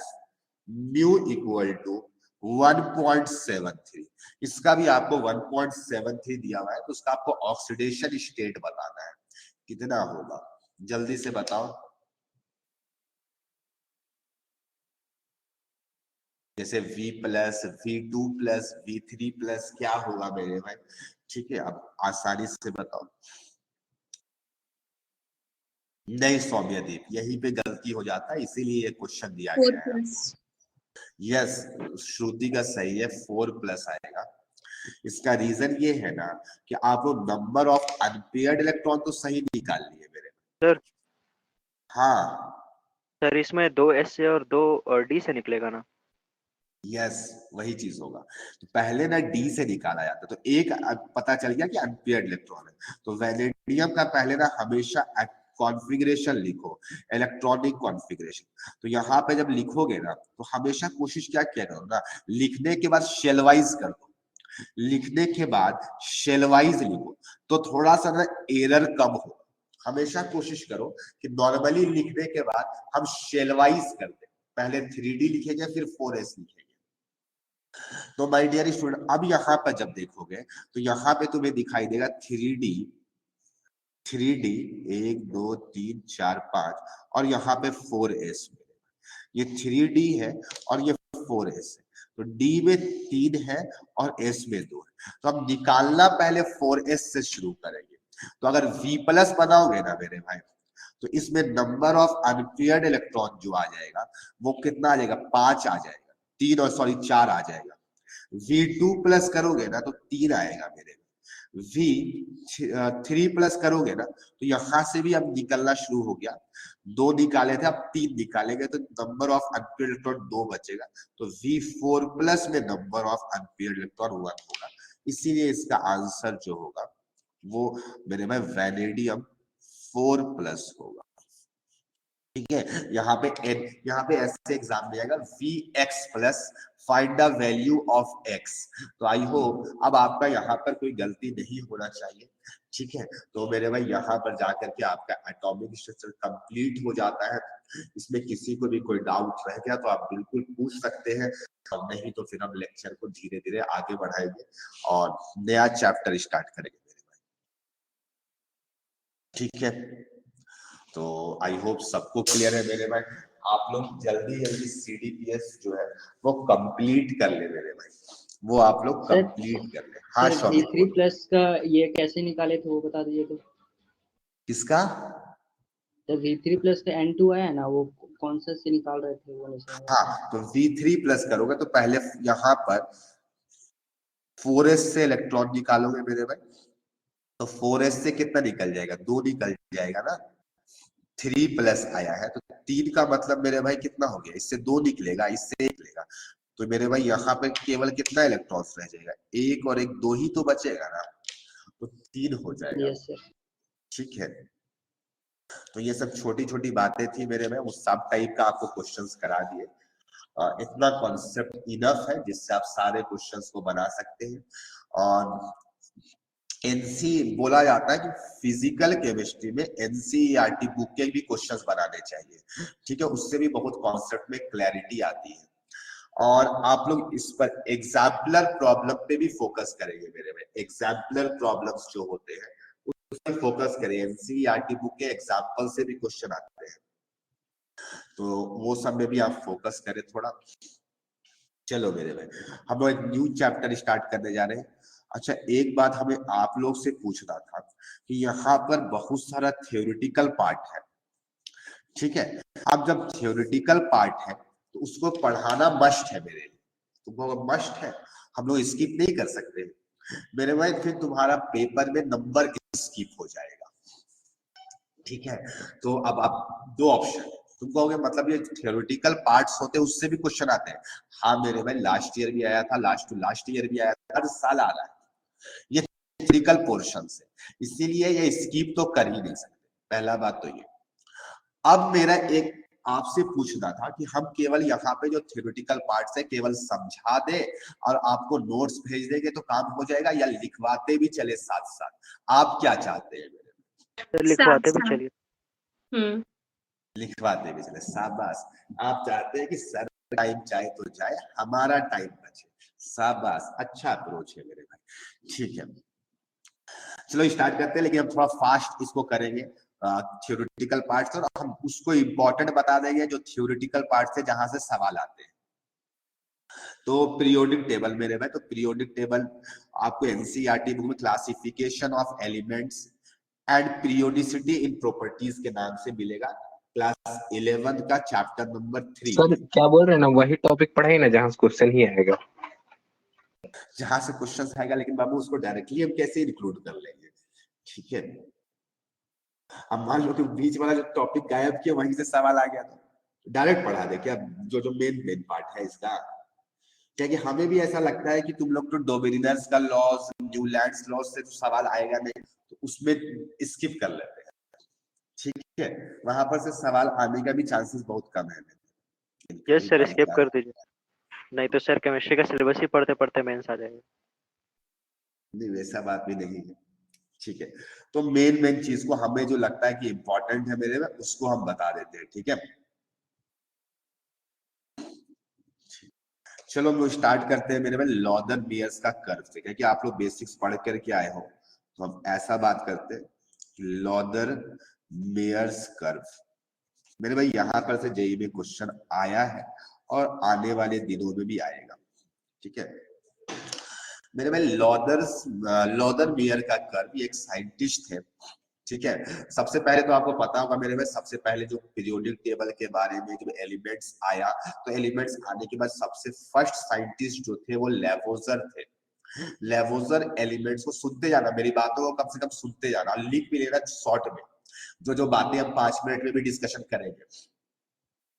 mu equal to 1.73। इसका भी आपको 1.73 दिया हुआ है, तो उसका आपको ऑक्सीडेशन स्टेट बताना है, कितना होगा जल्दी से बताओ। जैसे V plus, V2 plus, V3 plus क्या होगा मेरे भाई, ठीक है, अब आसानी से बताओ। नहीं सौम्यदीप, यहीं पे गलती हो जाता है, इसीलिए ये क्वेश्चन दिया 4 गया है। plus. यस, श्रुति का सही है, 4 प्लस आएगा। इसका रीजन ये है ना कि आप वो नंबर ऑफ अनपेयर्ड इलेक्ट्रॉन तो सही निकाल लिए मेरे। सर हाँ सर इसमें 2 S से और 2 D से निकलेगा ना? यस, वही चीज होगा। तो पहले ना डी से निकाला जाता, तो एक पता चल गया कि अनपेयर्ड इलेक्ट्रॉन है, तो वैनेडियम का पहले ना हमेशा कॉन्फ़िगरेशन लिखो, इलेक्ट्रॉनिक कॉन्फ़िगरेशन। तो यहाँ पे जब लिखोगे ना तो हमेशा कोशिश क्या किया करो ना, लिखने के बाद शेलवाइज कर दो, लिखने के बाद शेलवाइज लिखो, तो थोड़ा सा ना एरर कम हो। हमेशा कोशिश करो कि नॉर्मली लिखने के बाद हम शेलवाइज कर दे, पहले 3D लिखेंगे फिर 4S लिखेंगे। तो माय डियर स्टूडेंट, अब यहाँ पर जब देखोगे तो यहाँ पे तुम्हें दिखाई देगा 3D, 3D 1 2 3 4 5 और यहाँ पे 4S। ये 3D है और ये 4S है, तो D में 3 है और S में 2 है। तो अब निकालना पहले 4S से शुरू करेंगे। तो अगर V प्लस बनाओगे ना मेरे भाई, तो इसमें नंबर ऑफ अनपेयर्ड इलेक्ट्रॉन जो आ जाएगा वो कितना आ जाएगा, 5 आ जाएगा, 3 और सॉरी 4 आ जाएगा। V2 प्लस करोगे ना तो 3 आएगा मेरे में। V3 प्लस करोगे ना तो यहां से भी अब निकलना शुरू हो गया, 2 निकाले थे अब 3 निकालेंगे, तो नंबर ऑफ अनपेयर्ड इलेक्ट्रॉन 2 बचेगा। तो V4 प्लस में नंबर ऑफ अनपेयर्ड इलेक्ट्रॉन 1 होगा, इसीलिए इसका आंसर जो होगा वो मेरे में वैनेडियम 4 प्लस होगा। ठीक है, यहाँ पे ऐसे एग्जाम दिया Vx plus find the value of x। तो आई होप अब आपका यहाँ पर कोई गलती नहीं होना चाहिए। ठीक है, तो मेरे भाई यहाँ पर जाकर के आपका एटॉमिक स्ट्रक्चर कंप्लीट हो जाता है। इसमें किसी को भी कोई डाउट रह गया तो आप बिल्कुल पूछ सकते हैं, और नहीं तो फिर हम लेक्चर को धीरे धीरे आगे बढ़ाएंगे और नया चैप्टर स्टार्ट करेंगे मेरे भाई। ठीक है, तो आई होप सबको क्लियर है मेरे भाई। आप लोग जल्दी जल्दी CDPS जो है वो कंप्लीट कर ले मेरे भाई, वो आप लोग कंप्लीट कर ले। हाँ सर शौमिक, V3 प्लस का ये कैसे निकाले थे वो बता दीजिए तो। किसका? जब V3 प्लस का N2 आया ना, वो कौन सा से निकाल रहे थे वो नहीं समझ। हाँ, तो V3 प्लस करोगे तो पहले यहाँ पर 4S से इलेक्ट्रॉन निकालोगे मेरे भाई, तो 4S से कितना निकल जाएगा, 2 निकल जाएगा ना। 3 प्लस आया है तो 3 का मतलब मेरे भाई कितना हो गया, इससे 2 निकलेगा, इससे 1 निकलेगा, तो मेरे भाई यहाँ पे केवल कितना इलेक्ट्रॉन्स रह जाएगा, 1 और 1 2 ही तो बचेगा ना, तो 3 हो जाएगा। Yes sir. ठीक है, तो ये सब छोटी छोटी बातें थी मेरे में, उस सब टाइप का आपको क्वेश्चंस करा दिए। इतना कॉन्सेप्ट इनफ है जिससे आप सारे क्वेश्चंस को बना सकते हैं। और एनसी बोला जाता है कि फिजिकल केमिस्ट्री में NCERT बुक के भी क्वेश्चंस बनाने चाहिए। ठीक है, उससे भी बहुत कॉन्सेप्ट में क्लैरिटी आती है। और आप लोग इस पर एग्जाम्पलर प्रॉब्लम पे भी फोकस करेंगे मेरे में, एग्जाम्पलर प्रॉब्लम्स जो होते हैं उस पर फोकस करें। NCERT बुक के एग्जाम्पल से भी क्वेश्चन आते हैं, तो वो सब में भी आप फोकस करें थोड़ा। चलो मेरे भाई, हम लोग एक न्यू चैप्टर स्टार्ट करने जा रहे हैं। अच्छा, एक बात हमें आप लोग से पूछना था कि यहाँ पर बहुत सारा थ्योरेटिकल पार्ट है। ठीक है, अब जब थ्योरेटिकल पार्ट है तो उसको पढ़ाना मस्ट है मेरे लिए, तो मस्ट है, हम लोग स्किप नहीं कर सकते मेरे भाई, फिर तुम्हारा पेपर में नंबर स्किप हो जाएगा। ठीक है, तो अब आप दो ऑप्शन, तुम कहोगे मतलब ये थ्योरेटिकल पार्ट्स होते हैं उससे भी क्वेश्चन आते हैं। हाँ मेरे भाई, लास्ट ईयर भी आया था, लास्ट टू लास्ट ईयर भी आया था, हर साल आ रहा है ये थ्योरेटिकल पोर्शन से, इसीलिए ये स्किप तो कर ही नहीं सकते, पहला बात तो ये। अब मेरा एक आपसे पूछना था कि हम केवल यहाँ पे जो थ्योरेटिकल पार्ट है केवल समझा दे और आपको नोट्स भेज देंगे तो काम हो जाएगा, या लिखवाते भी चले साथ साथ? आप क्या चाहते हैं मेरे? सर लिखवाते भी साथ। चलिए। लिखवाते भी चले, शाबाश। आप चाहते हैं कि सर टाइम चाहे तो जाए, हमारा टाइम बचे। शाबाश, अच्छा अप्रोच है मेरे भाई। ठीक है, चलो स्टार्ट करते हैं, लेकिन हम थोड़ा फास्ट इसको करेंगे थ्योरेटिकल पार्ट से, और हम उसको इम्पोर्टेंट बता देंगे जो थ्योरेटिकल पार्ट से जहां से सवाल आते हैं। तो पीरियोडिक टेबल मेरे भाई, तो पीरियोडिक टेबल आपको एनसीईआरटी बुक में classification of elements and periodicity in properties के नाम से मिलेगा, क्लास 11 का चैप्टर नंबर 3। सर क्या बोल रहे हैं ना, वही टॉपिक पढ़ाई ना जहाँ से क्वेश्चन ही आएगा। जहां से क्वेश्चन आएगा, लेकिन बाबू उसको डायरेक्टली हम कैसे इंक्लूड कर लेंगे? ठीक है, अब मान लो कि बीच वाला जो टॉपिक गायब किया वहीं से सवाल आ गया, तो डायरेक्ट पढ़ा दे क्या जो जो मेन पार्ट है इसका? क्या कि हमें भी ऐसा लगता है कि तुम लोग तो डोबेरिनर्स का लॉज, न्यूलैंड्स लॉज से तो सवाल आएगा नहीं, तो उसमें स्किप कर लेते हैं। ठीक है, वहां पर से सवाल आने का भी चांसेस बहुत कम है। यस सर, स्किप कर दीजिए, नहीं तो सर केमिस्ट्री का सिलेबस ही पढ़ते पढ़ते मेंस आ जाएगा। नहीं, वैसा बात भी नहीं है। ठीक है, तो मेन चीज को हमें जो लगता है कि इंपॉर्टेंट है मेरे में, उसको हम बता देते हैं। ठीक है, चलो हम स्टार्ट करते हैं मेरे में लॉदर मेयर्स का कर्व से, क्योंकि आप लोग बेसिक्स पढ़ करके आए हो, तो हम ऐसा बात करते हैं लॉदर मेयर्स कर्व। मेरे भाई यहाँ पर से जेईई में क्वेश्चन आया है और आने वाले दिनों में भी आएगा। ठीक है मेरे भाई, लॉदर मेयर का कर्व, एक साइंटिस्ट थे। ठीक है, सबसे पहले तो आपको पता होगा मेरे भाई, सबसे पहले जो पीरियोडिक टेबल के बारे में जो एलिमेंट्स आया, तो एलिमेंट्स आने के बाद सबसे फर्स्ट साइंटिस्ट जो थे वो लेवोजर थे। लेवोजर एलिमेंट्स को सुनते जाना, मेरी बातों को कम से कम सुनते जाना, लिख भी लेना शॉर्ट में, जो जो बातें हम 5 मिनट में भी डिस्कशन करेंगे।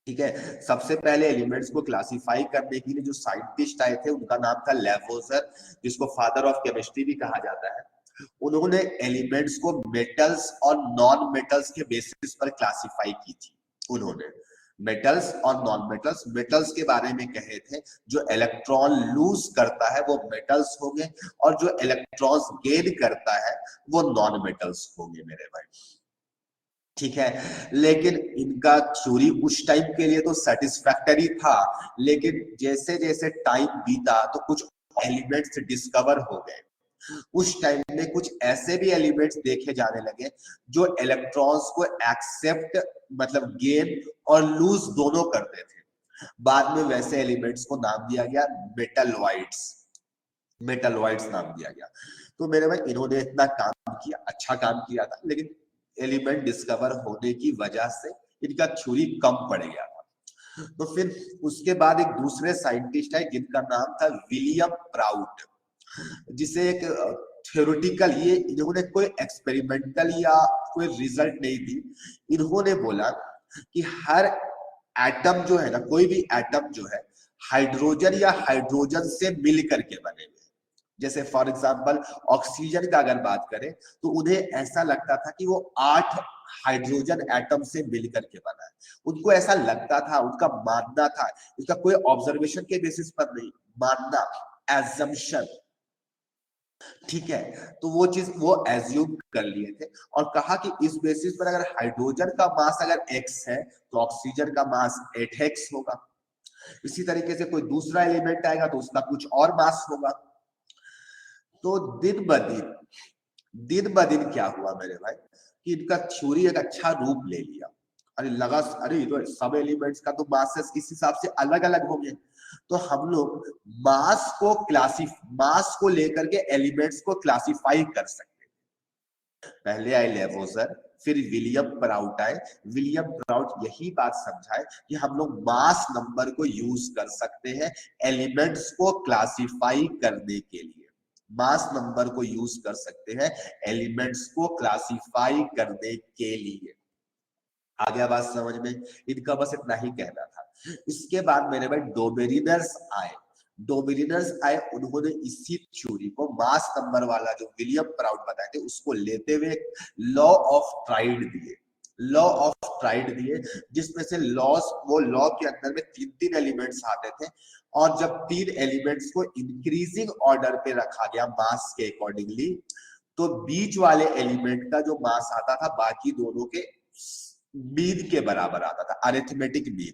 ठीक है, सबसे पहले एलिमेंट्स को क्लासिफाई करने के लिए जो साइंटिस्ट आए थे उनका नाम था लेवोजर, जिसको फादर ऑफ केमिस्ट्री भी कहा जाता है। उन्होंने एलिमेंट्स को मेटल्स और नॉन मेटल्स के बेसिस पर क्लासिफाई की थी। उन्होंने मेटल्स और नॉन मेटल्स, मेटल्स के बारे में कहे थे जो इलेक्ट्रॉन लूज करता है वो मेटल्स होंगे, और जो इलेक्ट्रॉन्स गेन करता है वो नॉन मेटल्स होंगे मेरे भाई। ठीक है, लेकिन इनका थ्योरी उस टाइम के लिए तो सेटिस्फैक्टरी था, लेकिन जैसे जैसे टाइम बीता तो कुछ एलिमेंट्स डिस्कवर हो गए। उस टाइम में कुछ ऐसे भी एलिमेंट्स देखे जाने लगे जो इलेक्ट्रॉन्स को एक्सेप्ट, मतलब गेन और लूज दोनों करते थे। बाद में वैसे एलिमेंट्स को नाम दिया गया मेटलॉइड्स, मेटलॉइड्स नाम दिया गया। तो मेरे भाई इन्होंने इतना काम किया, अच्छा काम किया था, लेकिन एलिमेंट डिस्कवर होने की वजह से इनका थ्योरी कम पड़ गया था। तो फिर उसके बाद एक दूसरे साइंटिस्ट है जिनका नाम था विलियम प्राउट, जिसे एक थ्योरेटिकल, ये इन्होंने कोई एक्सपेरिमेंटल या कोई रिजल्ट नहीं दी। इन्होंने बोला कि हर एटम जो है ना, कोई भी एटम जो है हाइड्रोजन या हाइड्रोजन से मिल करके बने हुए। जैसे फॉर एग्जांपल ऑक्सीजन का अगर बात करें तो उन्हें ऐसा लगता था कि वो 8 हाइड्रोजन एटम से मिलकर के बना है। उनको ऐसा लगता था, उनका मानना था, इसका कोई ऑब्जर्वेशन के बेसिस पर नहीं, मानना, एजम्पशन। ठीक है, तो वो चीज वो एज्यूम कर लिए थे और कहा कि इस बेसिस पर अगर हाइड्रोजन का मास अगर x है तो ऑक्सीजन का मास 8x होगा। इसी तरीके से कोई दूसरा एलिमेंट आएगा तो उसका कुछ और मास होगा। तो दिन ब दिन क्या हुआ मेरे भाई कि इनका थ्योरी एक अच्छा रूप ले लिया। अरे लगा, अरे तो सब एलिमेंट्स का तो मासेस इस हिसाब से अलग अलग होंगे, तो हम लोग मास को लेकर के एलिमेंट्स को क्लासिफाई कर सकते हैं। पहले आए लेवोजर, फिर विलियम प्राउट आए। विलियम प्राउट यही बात समझाए कि हम लोग मास नंबर को यूज कर सकते हैं एलिमेंट्स को क्लासिफाई करने के लिए। मास नंबर को यूज कर सकते हैं एलिमेंट्स को क्लासिफाई करने के लिए। आ गया बात समझ में? इनका बस इतना ही कहना था। इसके बाद मेरे भाई डोबेरिनर्स आए। उन्होंने इसी थ्योरी को, मास नंबर वाला जो विलियम प्राउट बताए थे, उसको लेते हुए लॉ ऑफ ट्राइड दिए। लॉ ऑफ ट्राइड दिए, जिसमें से वो लॉ के अंदर में 3 एलिमेंट्स आते थे, और जब 3 एलिमेंट्स को इंक्रीजिंग ऑर्डर पे रखा गया मास के अकॉर्डिंगली, तो बीच वाले एलिमेंट का जो मास आता था बाकी दोनों के मीन के बराबर आता था, अरिथमेटिक मीन,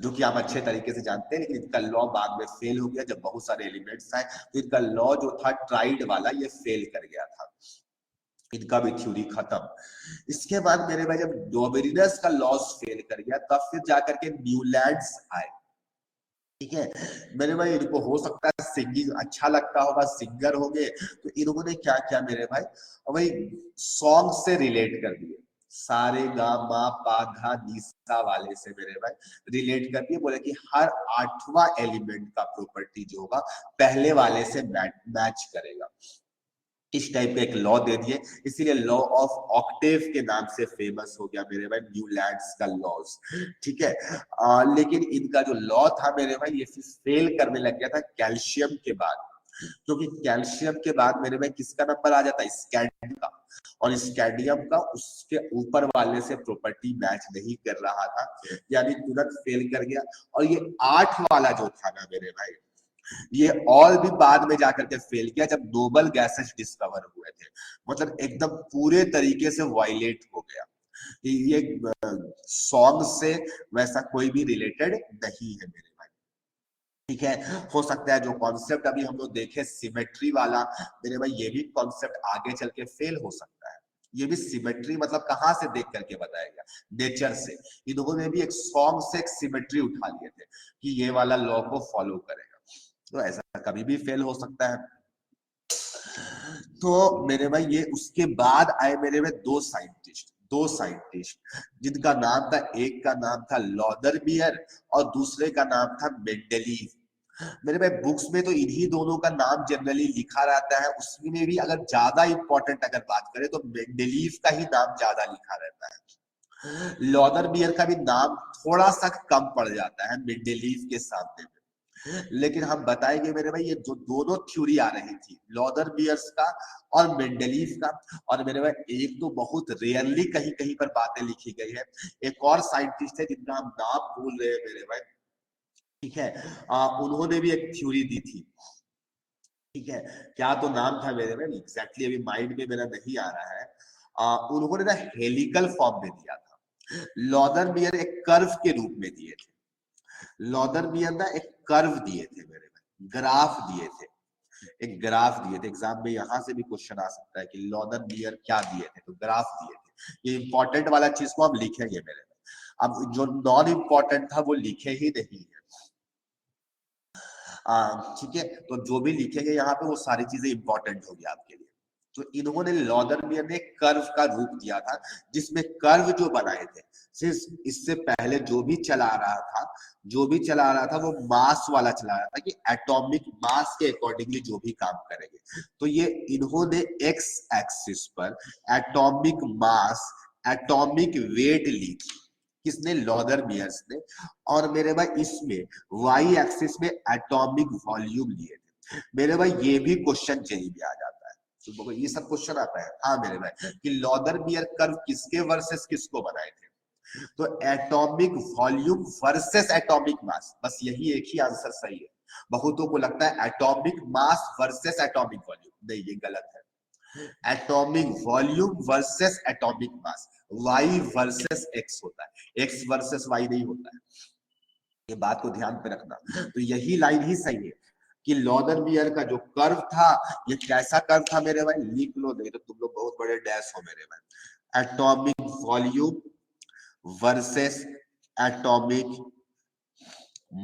जो कि आप अच्छे तरीके से जानते हैं। लेकिन इनका लॉ बाद में फेल हो गया जब बहुत सारे एलिमेंट्स आए, तो इनका लॉ जो था ट्राइड वाला ये फेल कर गया था, इनका भी थ्योरी खत्म। इसके बाद मेरे भाई जब डोबेरिनस का लॉस फेल कर गया, तब फिर जाकर के न्यूलैंड्स आए। ठीक है मेरे भाई, इनको हो सकता है सिंगिंग अच्छा लगता होगा, सिंगर होंगे, तो इन्होंने क्या किया मेरे भाई, वही सॉन्ग से रिलेट कर दिए, सारे गा मा पा धा नी सा वाले से मेरे भाई रिलेट कर दिए। बोले कि हर 8वां एलिमेंट का प्रॉपर्टी जो होगा पहले वाले से मैच करेगा, इस टाइप का एक लॉ दे दिए। इसीलिए लॉ ऑफ ऑक्टेव के नाम से फेमस हो गया मेरे भाई न्यूलैंड्स का लॉज। ठीक है लेकिन इनका जो लॉ था मेरे भाई ये फेल करने लग गया था कैल्शियम के बाद, क्योंकि कैल्शियम के बाद मेरे भाई किसका नंबर आ जाता है, स्कैंडियम का, और स्कैंडियम का उसके ऊपर वाले से प्रॉपर्टी मैच नहीं कर रहा था, यानी तुरंत फेल कर गया। और ये 8 वाला जो था ना मेरे भाई, ये और भी बाद में जाकर के फेल किया जब नोबल गैसेस डिस्कवर हुए थे, मतलब एकदम पूरे तरीके से वायलेट हो गया। ये सॉन्ग से वैसा कोई भी रिलेटेड नहीं है मेरे भाई। ठीक है हो सकता है जो कॉन्सेप्ट अभी हम लोग देखे सिमेट्री वाला मेरे भाई, ये भी कॉन्सेप्ट आगे चल के फेल हो सकता है। ये भी सिमेट्री मतलब कहां से देख करके बताया गया, नेचर से। इन्होंने भी एक सॉन्ग से एक सिमेट्री उठा लिए थे कि ये वाला लॉ को फॉलो करेगा, तो ऐसा कभी भी फेल हो सकता है। तो मेरे भाई ये उसके बाद आए मेरे भाई दो साइंटिस्ट जिनका नाम था, एक का नाम था लॉदरमियर और दूसरे का नाम था मेंडेलीव। मेरे भाई बुक्स में तो इन्हीं दोनों का नाम जनरली लिखा रहता है, उसमें भी अगर ज्यादा इंपॉर्टेंट अगर बात करें तो मेंडेलीव का ही नाम ज्यादा लिखा रहता है। लॉदरमियर का भी नाम थोड़ा सा कम पड़ जाता है मेंडेलीव के सामने में। लेकिन हम बताएंगे मेरे भाई ये जो दोनों थ्योरी आ रही थी, लॉदरमियर्स का और मेंडेलीव का, और मेरे भाई एक तो बहुत रेयरली कहीं कहीं पर बातें लिखी गई है, एक और साइंटिस्ट है जिनका हम नाम भूल रहे हैं मेरे भाई। ठीक है उन्होंने भी एक थ्योरी दी थी। ठीक है क्या तो नाम था मेरे भाई, एग्जैक्टली अभी माइंड में मेरा नहीं आ रहा है। उन्होंने ना हेलिकल फॉर्म में दिया था, लॉदरमियर एक कर्व के रूप में दिए थे। लॉदरमियर ना एक कर्व दिए थे मेरे भाई, ग्राफ दिए थे, एक ग्राफ दिए थे। एग्जाम में यहां से भी क्वेश्चन आ सकता है कि लॉदरमियर क्या दिए थे, तो ग्राफ दिए थे। ये इंपॉर्टेंट वाला चीज को हम लिखेंगे मेरे भाई, अब जो नॉन इंपॉर्टेंट था वो लिखे ही नहीं है। ठीक है तो जो भी लिखेंगे यहाँ पे वो सारी चीजें इंपॉर्टेंट होगी आपके लिए। तो इन्होंने लॉदरमियर ने कर्व का रूप दिया था, जिसमें कर्व जो बनाए थे, सिर्फ इससे पहले जो भी चला रहा था वो मास वाला चला रहा था कि एटॉमिक मास के अकॉर्डिंगली जो भी काम करेंगे। तो ये इन्होंने एक्स एक्सिस पर एटॉमिक मास, एटॉमिक वेट ली थी, किसने, लॉदरमियर्स ने। और मेरे भाई इसमें वाई एक्सिस में एटॉमिक वॉल्यूम लिए थे। मेरे भाई ये भी क्वेश्चन जेई में आ जाता है, तो ये सब क्वेश्चन आता है। हाँ मेरे भाई कि लॉदरमियर कर्व किसके वर्सेस किसको बनाए थे, तो एटॉमिक वॉल्यूम वर्सेस एटॉमिक मास, बस यही एक ही आंसर सही है। बहुतों को लगता है atomic mass versus atomic volume, नहीं ये गलत है। Atomic volume versus atomic mass, Y versus X होता है, एक्स वर्सेस वाई नहीं होता है, ये बात को ध्यान पे रखना। तो यही लाइन ही सही है कि लॉदरमियर का जो कर्व था, ये कैसा कर्व था मेरे भाई, लिख लो, नहीं तो तुम लोग बहुत बड़े डैश हो मेरे भाई। एटॉमिक वॉल्यूम वर्सेस एटॉमिक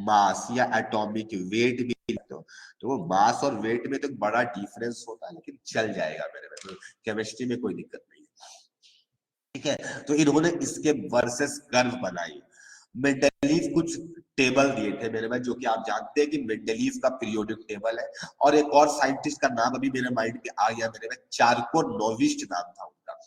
मास या एटॉमिक वेट भी लिखते हो, तो वो मास और वेट में तो बड़ा डिफरेंस होता है, लेकिन चल जाएगा मेरे भाई, केमिस्ट्री में कोई दिक्कत नहीं है। ठीक है तो इन्होंने इसके वर्सेस कर्व बनाई। मेंडेलीव कुछ टेबल दिए थे मेरे भाई, जो कि आप जानते हैं कि मेंडेलीव का पीरियोडिक टेबल है। और एक और साइंटिस्ट का नाम अभी मेरे माइंड में आ गया मेरे भाई, चार्कोनोविस्ट नाम था उनका,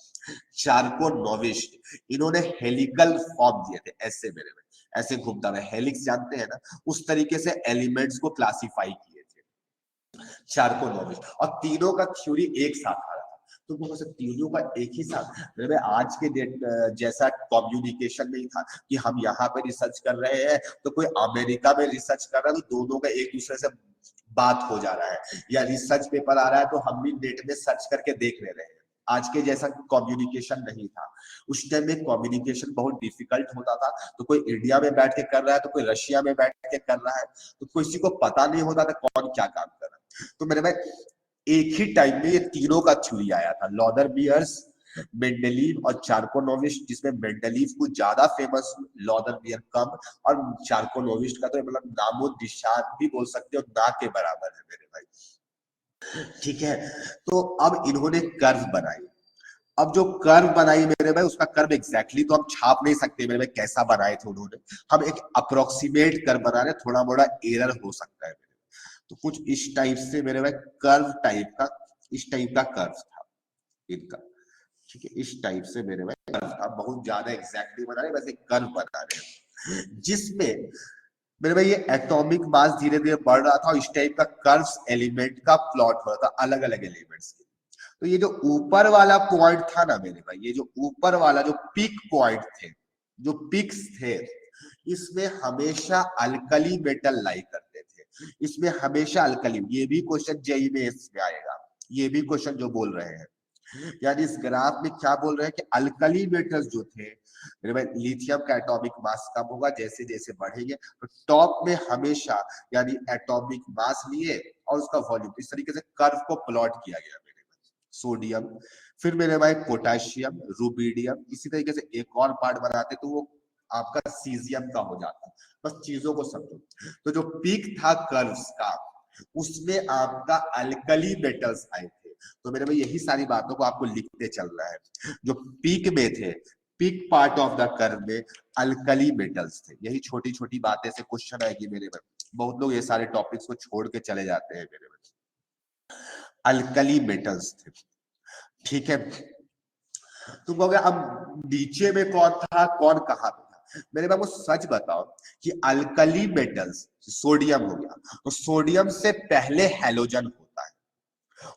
चार्कोनोविस्ट। इन्होंने हेलिकल फॉर्म दिए थे, ऐसे मेरे भाई, ऐसे घूमता हुआ, हेलिक्स जानते हैं ना, उस तरीके से एलिमेंट्स को क्लासिफाई किए थे चार्कोनोविस्ट। और तीनों का थ्योरी एक साथ आ रहा था, तो वो सब तीनों का एक ही साथ मेरे भाई आज के डेट जैसा कम्युनिकेशन नहीं था कि हम यहाँ पे रिसर्च कर रहे हैं तो कोई अमेरिका में रिसर्च कर रहा है तो दोनों का एक दूसरे से बात हो जा रहा है, या रिसर्च पेपर आ रहा है तो हम भी नेट में सर्च करके देख ले रहे हैं। आज के जैसा कम्युनिकेशन नहीं था। उस टाइम में कम्युनिकेशन बहुत डिफिकल्ट होता था, तो कोई इंडिया में बैठ के कर रहा है तो कोई रशिया में बैठ के कर रहा है, तो किसी को पता नहीं होता था कौन क्या काम कर रहा है। तो मेरे भाई एक ही टाइम में ये तीनों का थ्योरी आया था, लॉदर बियर्स, मेंडेलीव और चार्कोनोविच, जिसमें मेंडेलीव को ज्यादा फेमस, लॉदर बियर कम, और चार्कोनोविच का तो मतलब नामो निशान भी बोल सकते हो, ना के बराबर है मेरे भाई। ठीक है, तो अब इन्होंने कर्व बनाई। अब जो कर्व बनाई मेरे भाई, उसका कर्व एग्जैक्टली तो हम छाप नहीं सकते मेरे भाई कैसा बनाए थे उन्होंने, हम एक अप्रोक्सीमेट कर्व बना रहे, थोड़ा मोड़ा एरर हो सकता है मेरे। तो कुछ इस टाइप से मेरे भाई कर्व टाइप का, इस टाइप का कर्व था इनका। ठीक है, इस टाइप से मेरे भाई कर्व था, बहुत ज्यादा एग्जैक्टली बना रहे, वैसे कर्व बना रहे, जिसमें मेरे भाई ये एटॉमिक मास धीरे धीरे बढ़ रहा था और इस टाइप का कर्व्स एलिमेंट का प्लॉट हो रहा था अलग अलग एलिमेंट्स के। तो ये जो ऊपर वाला पॉइंट था ना मेरे भाई, ये जो ऊपर वाला जो पीक पॉइंट थे, जो पिक्स थे, इसमें हमेशा अल्कली मेटल लाई करते थे, इसमें हमेशा अल्कली। ये भी क्वेश्चन जेईई में इसमें आएगा, ये भी क्वेश्चन जो बोल रहे हैं, यानी इस ग्राफ में क्या बोल रहे हैं कि अल्कली मेटल्स जो थे मेरे भाई, लिथियम का एटॉमिक मास कम होगा जैसे जैसे बढ़ेंगे, तो टॉप में हमेशा यानी एटॉमिक मास लिए और उसका वॉल्यूम, इस तरीके से कर्व को प्लॉट किया गया मेरे भाई। सोडियम, फिर मेरे भाई पोटेशियम, रुबिडियम, इसी तरीके से एक और पार्ट बनाते तो वो आपका सीजियम का हो जाता। बस चीजों को समझो। तो जो पीक था कर्व्स का, उसमें आपका अल्कली मेटल्स आए थे। तो मेरे भाई यही सारी बातों को आपको लिखते चल रहा है। जो पीक में थे, peak part of the curve में अल्कली मेटल्स थे। यही छोटी छोटी बातें से क्वेश्चन आएगी मेरे भाई, बहुत लोग ये सारे टॉपिक्स को छोड़ के चले जाते हैं मेरे भाई। अल्कली मेटल्स थे, ठीक है। तुम कहोगे अब नीचे में कौन था, कौन कहाँ पे था? मेरे बाबू सच बताओ कि अल्कली मेटल्स, सोडियम हो गया, तो सोडियम से पहले हैलोजन होता है,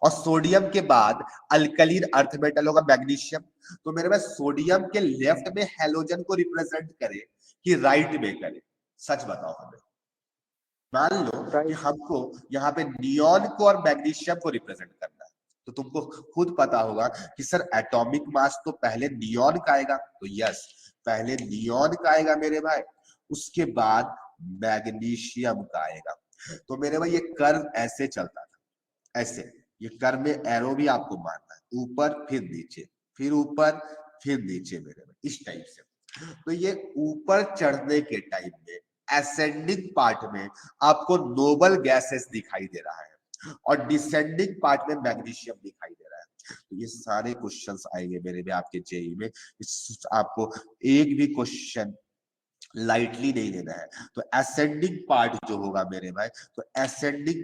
और सोडियम के बाद अल्कलीन अर्थ मेटल होगा मैग्नीशियम। तो मेरे पास सोडियम के लेफ्ट में हैलोजन को रिप्रेजेंट करे कि राइट में करे, सच बताओ हमें। मान लो कि हमको यहाँ पे नियॉन को और मैग्नीशियम को रिप्रेजेंट करना है, तो तुमको खुद पता होगा कि सर एटॉमिक मास तो पहले नियॉन का आएगा, तो यस पहले नियॉन का आएगा मेरे भाई, उसके बाद मैग्नीशियम का आएगा। तो मेरे भाई ये कर्व ऐसे चलता था, ऐसे, ये कर्व में एरो भी आपको मारना है, ऊपर फिर नीचे, फिर ऊपर फिर नीचे मेरे भाई, इस टाइप से। तो ये ऊपर चढ़ने के टाइम में एसेंडिंग पार्ट में आपको नोबल गैसेस दिखाई दे रहा है और डिसेंडिंग पार्ट में मैग्नीशियम दिखाई दे रहा है। तो ये सारे क्वेश्चंस आएंगे मेरे भी आपके जेईई में, आपको एक भी क्वेश्चन लाइटली नहीं लेना है। तो असेंडिंग पार्ट जो होगा मेरे भाई, तो असेंडिंग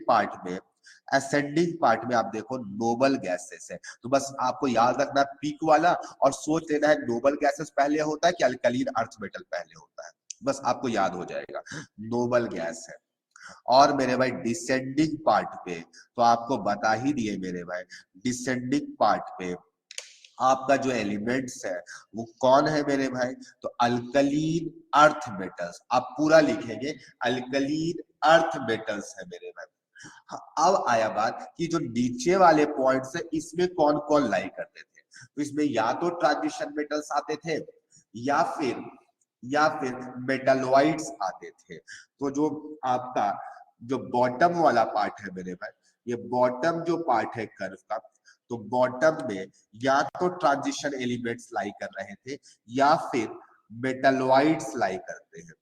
पार्ट में आप देखो नोबल गैसेस है, तो बस आपको याद रखना पीक वाला, और सोच लेना है नोबल गैसेस पहले होता है कि अल्कलीन अर्थ मेटल पहले होता है, बस आपको याद हो जाएगा नोबल गैस है। और मेरे भाई डिसेंडिंग पार्ट पे तो आपको बता ही दिए मेरे भाई, डिसेंडिंग पार्ट पे आपका जो एलिमेंट्स है वो कौन है मेरे भाई, तो अल्कलीन अर्थ मेटल्स, आप पूरा लिखेंगे अल्कलीन अर्थ मेटल्स है मेरे भाई। अब आया बात कि जो नीचे वाले पॉइंट्स है इसमें कौन कौन लाई करते थे, तो इसमें या तो ट्रांजिशन मेटल्स आते थे या फिर मेटलॉइड्स आते थे। तो जो आपका जो बॉटम वाला पार्ट है मेरे भाई, ये बॉटम जो पार्ट है कर्व का, तो बॉटम में या तो ट्रांजिशन एलिमेंट्स लाई कर रहे थे या फिर मेटलॉइड्स लाई करते हैं।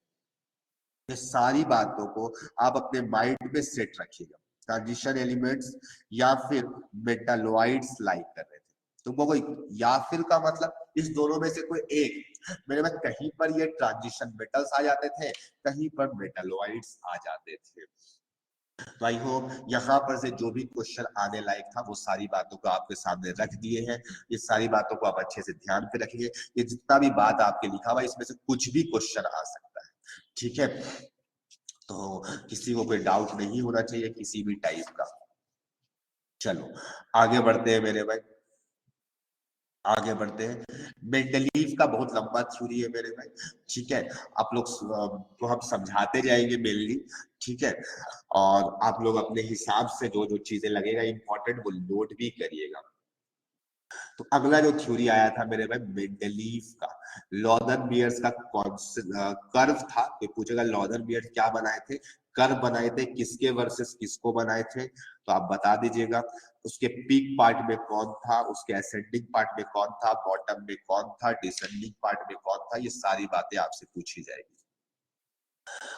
ये सारी बातों को आप अपने माइंड में सेट रखिएगा, ट्रांजिशन एलिमेंट्स या फिर मेटलॉइड्स लाई कर रहे थे। तुमको कोई या फिर का मतलब इस दोनों में से कोई एक, मेरे में कहीं पर ये ट्रांजिशन मेटल्स आ जाते थे, कहीं पर मेटलॉइड्स आ जाते थे। तो आई होप यहाँ पर से जो भी क्वेश्चन आने लायक था वो सारी बातों को आपके सामने रख दिए हैं। ये सारी बातों को आप अच्छे से ध्यान पे रखिए, ये जितना भी बात आपके लिखा हुआ इसमें से कुछ भी क्वेश्चन आ सकता है, ठीक है। तो किसी को कोई डाउट नहीं होना चाहिए किसी भी टाइप का। चलो आगे बढ़ते हैं मेरे भाई। आगे बढ़ते हैं। मेंडलीव का बहुत लंबा थ्योरी है मेरे भाई, ठीक है। आप लोग को हम समझाते जाएंगे मेनली, ठीक है। और आप लोग अपने हिसाब से जो जो चीजें लगेगा इंपॉर्टेंट वो नोट भी करिएगा। तो अगला जो थ्योरी आया था मेरे भाई मेंडलीव का, लॉदन बियर्स का कर्व था। तो पूछेगा लॉदन बियर्स क्या बनाए थे, कर्व बनाए थे, किसके वर्सेस किसको बनाए थे, तो आप बता दीजिएगा। उसके पीक पार्ट में कौन था, उसके असेंडिंग पार्ट में कौन था, बॉटम में कौन था, डिसेंडिंग पार्ट में कौन था, ये सारी बातें आपसे पूछी जाएगी।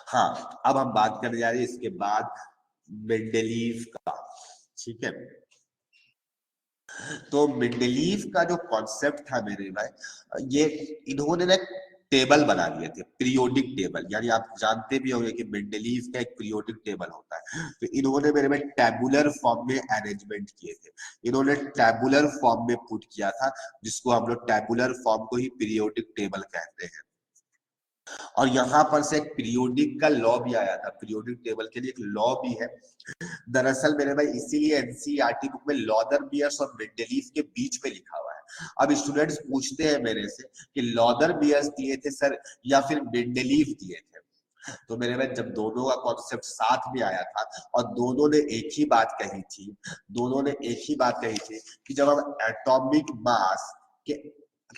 हाँ, अब हम बात करने जा रहे हैं इसके बाद मेंडलीव का, ठीक है। तो मेंडलीव का जो कॉन्सेप्ट था मेरे भाई, ये इन्होंने ना टेबल बना दिए थे, पीरियोडिक टेबल। यानी आप जानते भी होंगे कि मेंडलीव का एक पीरियोडिक टेबल होता है। तो इन्होंने मेरे भाई टैबुलर फॉर्म में अरेंजमेंट किए थे। इन्होंने टैबुलर फॉर्म में पुट किया था, जिसको हम लोग टैबुलर फॉर्म को ही पीरियोडिक टेबल कहते हैं। और यहाँ पर से एक पीरियोडिक का लॉ भी आया था, पीरियोडिक टेबल के लिए एक लॉ भी है। दरअसल मेरे भाई इसीलिए एनसीईआरटी बुक में लॉदर बियर्स और मेंडलीव के बीच में लिखा हुआ है। अब स्टूडेंट्स पूछते हैं मेरे से कि लॉदर बियर्स दिए थे सर या फिर मेंडलीव दिए थे। तो मेरे भाई जब दोनों का कॉन्सेप्ट साथ में आया था और दोनों ने एक ही बात कही थी, दोनों ने एक ही बात कही थी कि जब हम एटॉमिक मास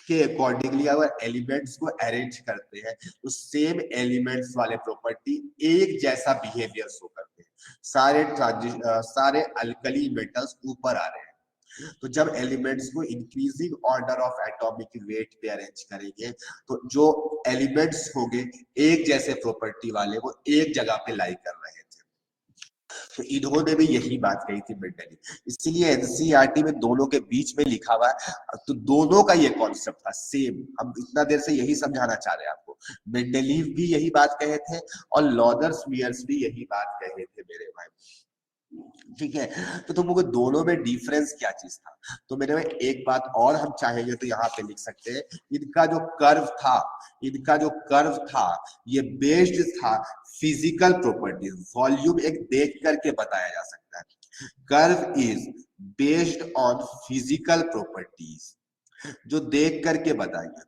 के अकॉर्डिंगली अगर एलिमेंट्स को अरेंज करते हैं तो सेम एलिमेंट्स वाले प्रॉपर्टी एक जैसा बिहेवियर शो करते हैं। सारे अल्कली मेटल्स ऊपर आ रहे हैं। तो जब एलिमेंट्स को increasing order of atomic weight पे अरेंज करेंगे तो जो एलिमेंट्स होंगे एक जैसे प्रॉपर्टी वाले वो एक जगह पे लाई कर रहे थे। तो इन्होंने भी यही बात कही थी मेंडली, इसीलिए एनसीईआरटी में दोनों के बीच में लिखा हुआ है। तो दोनों का ये कॉन्सेप्ट था सेम। हम इतना देर से यही समझाना चाह रहे हैं आपको, मेंडलीव भी यही बात कहे थे और लॉदर्स बियर्स भी यही बात कहे थे मेरे भाई, ठीक है। तो तुमको दोनों में डिफरेंस क्या चीज था, तो मेरे में एक बात और हम चाहेंगे तो यहाँ पे लिख सकते हैं, इनका जो कर्व था, इनका जो कर्व था ये बेस्ड था फिजिकल प्रॉपर्टीज। वॉल्यूम एक देख करके बताया जा सकता है। Curve is based on physical properties, जो देख करके बताइए।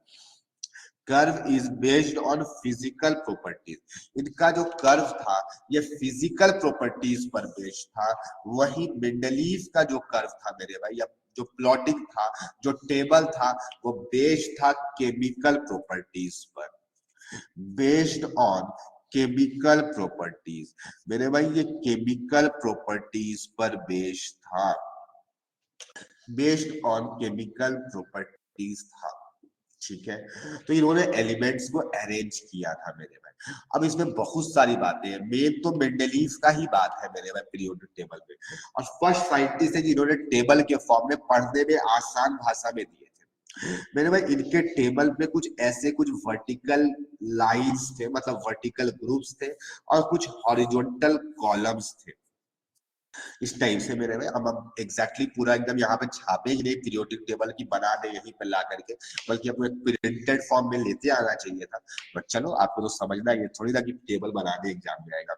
Curve is based on physical properties. इनका जो कर्व था ये फिजिकल प्रॉपर्टीज पर बेस्ड था। वही मेंडलीव का जो कर्व था मेरे भाई, या जो प्लॉटिंग था, जो टेबल था, वो बेस्ड था केमिकल प्रॉपर्टीज पर, बेस्ड ऑन केमिकल प्रॉपर्टीज। मेरे भाई ये केमिकल प्रॉपर्टीज पर बेस्ड था, बेस्ड ऑन केमिकल प्रॉपर्टीज था, ठीक है। तो इन्होंने एलिमेंट्स को अरेंज किया था मेरे भाई। अब इसमें बहुत सारी बातें हैं, मेन तो मेंडलीव का ही बात है मेरे भाई पीरियोडिक टेबल में। और फर्स्ट साइंटिस्ट है जिन्होंने टेबल के फॉर्म में पढ़ने में आसान भाषा में दिए थे मेरे भाई। इनके टेबल पे कुछ ऐसे कुछ वर्टिकल लाइंस थे, मतलब वर्टिकल ग्रुप्स थे, और कुछ हॉरिजॉन्टल कॉलम्स थे इस टाइप से मेरे में। अब हम एग्जैक्टली पूरा एकदम यहाँ पे छापेंगे नहीं पीरियोडिक टेबल की बना दे यहीं पे ला करके, बल्कि अपने प्रिंटेड फॉर्म में लेते आना चाहिए था। बट चलो आपको तो समझना ये थोड़ी ना कि टेबल बनाने एग्जाम में आएगा।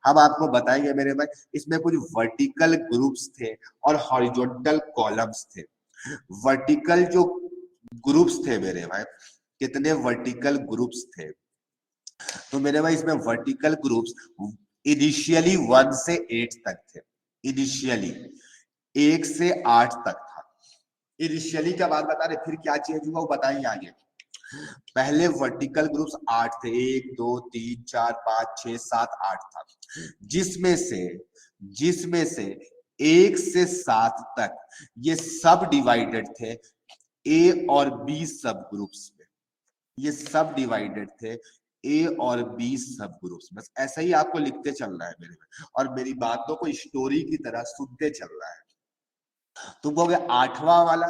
हम आपको बताएंगे मेरे भाई, इसमें कुछ वर्टिकल ग्रुप्स थे और हॉरिजॉन्टल कॉलम्स थे। वर्टिकल जो ग्रुप्स थे मेरे भाई, कितने वर्टिकल ग्रुप्स थे, तो मेरे भाई इसमें वर्टिकल ग्रुप्स इनिशियली 1 से 8 तक थे। इनिशियली 1 से 8 तक था। इनिशियली क्या बात बता रहे, फिर क्या चेंज हुआ वो बताएंगे आगे। पहले वर्टिकल ग्रुप्स 8 थे, 1 2 3 4 5 6 7 8 था, जिसमें से 1 से 7 तक ये सब डिवाइडेड थे ए और बी सब ग्रुप्स में। ये सब डिवाइडेड थे ए और बी सब ग्रुप्स। बस ऐसा ही आपको लिखते चलना है मेरे में, और मेरी बातों को स्टोरी की तरह सुनते चलना है। तुम कहोगे 8वां वाला,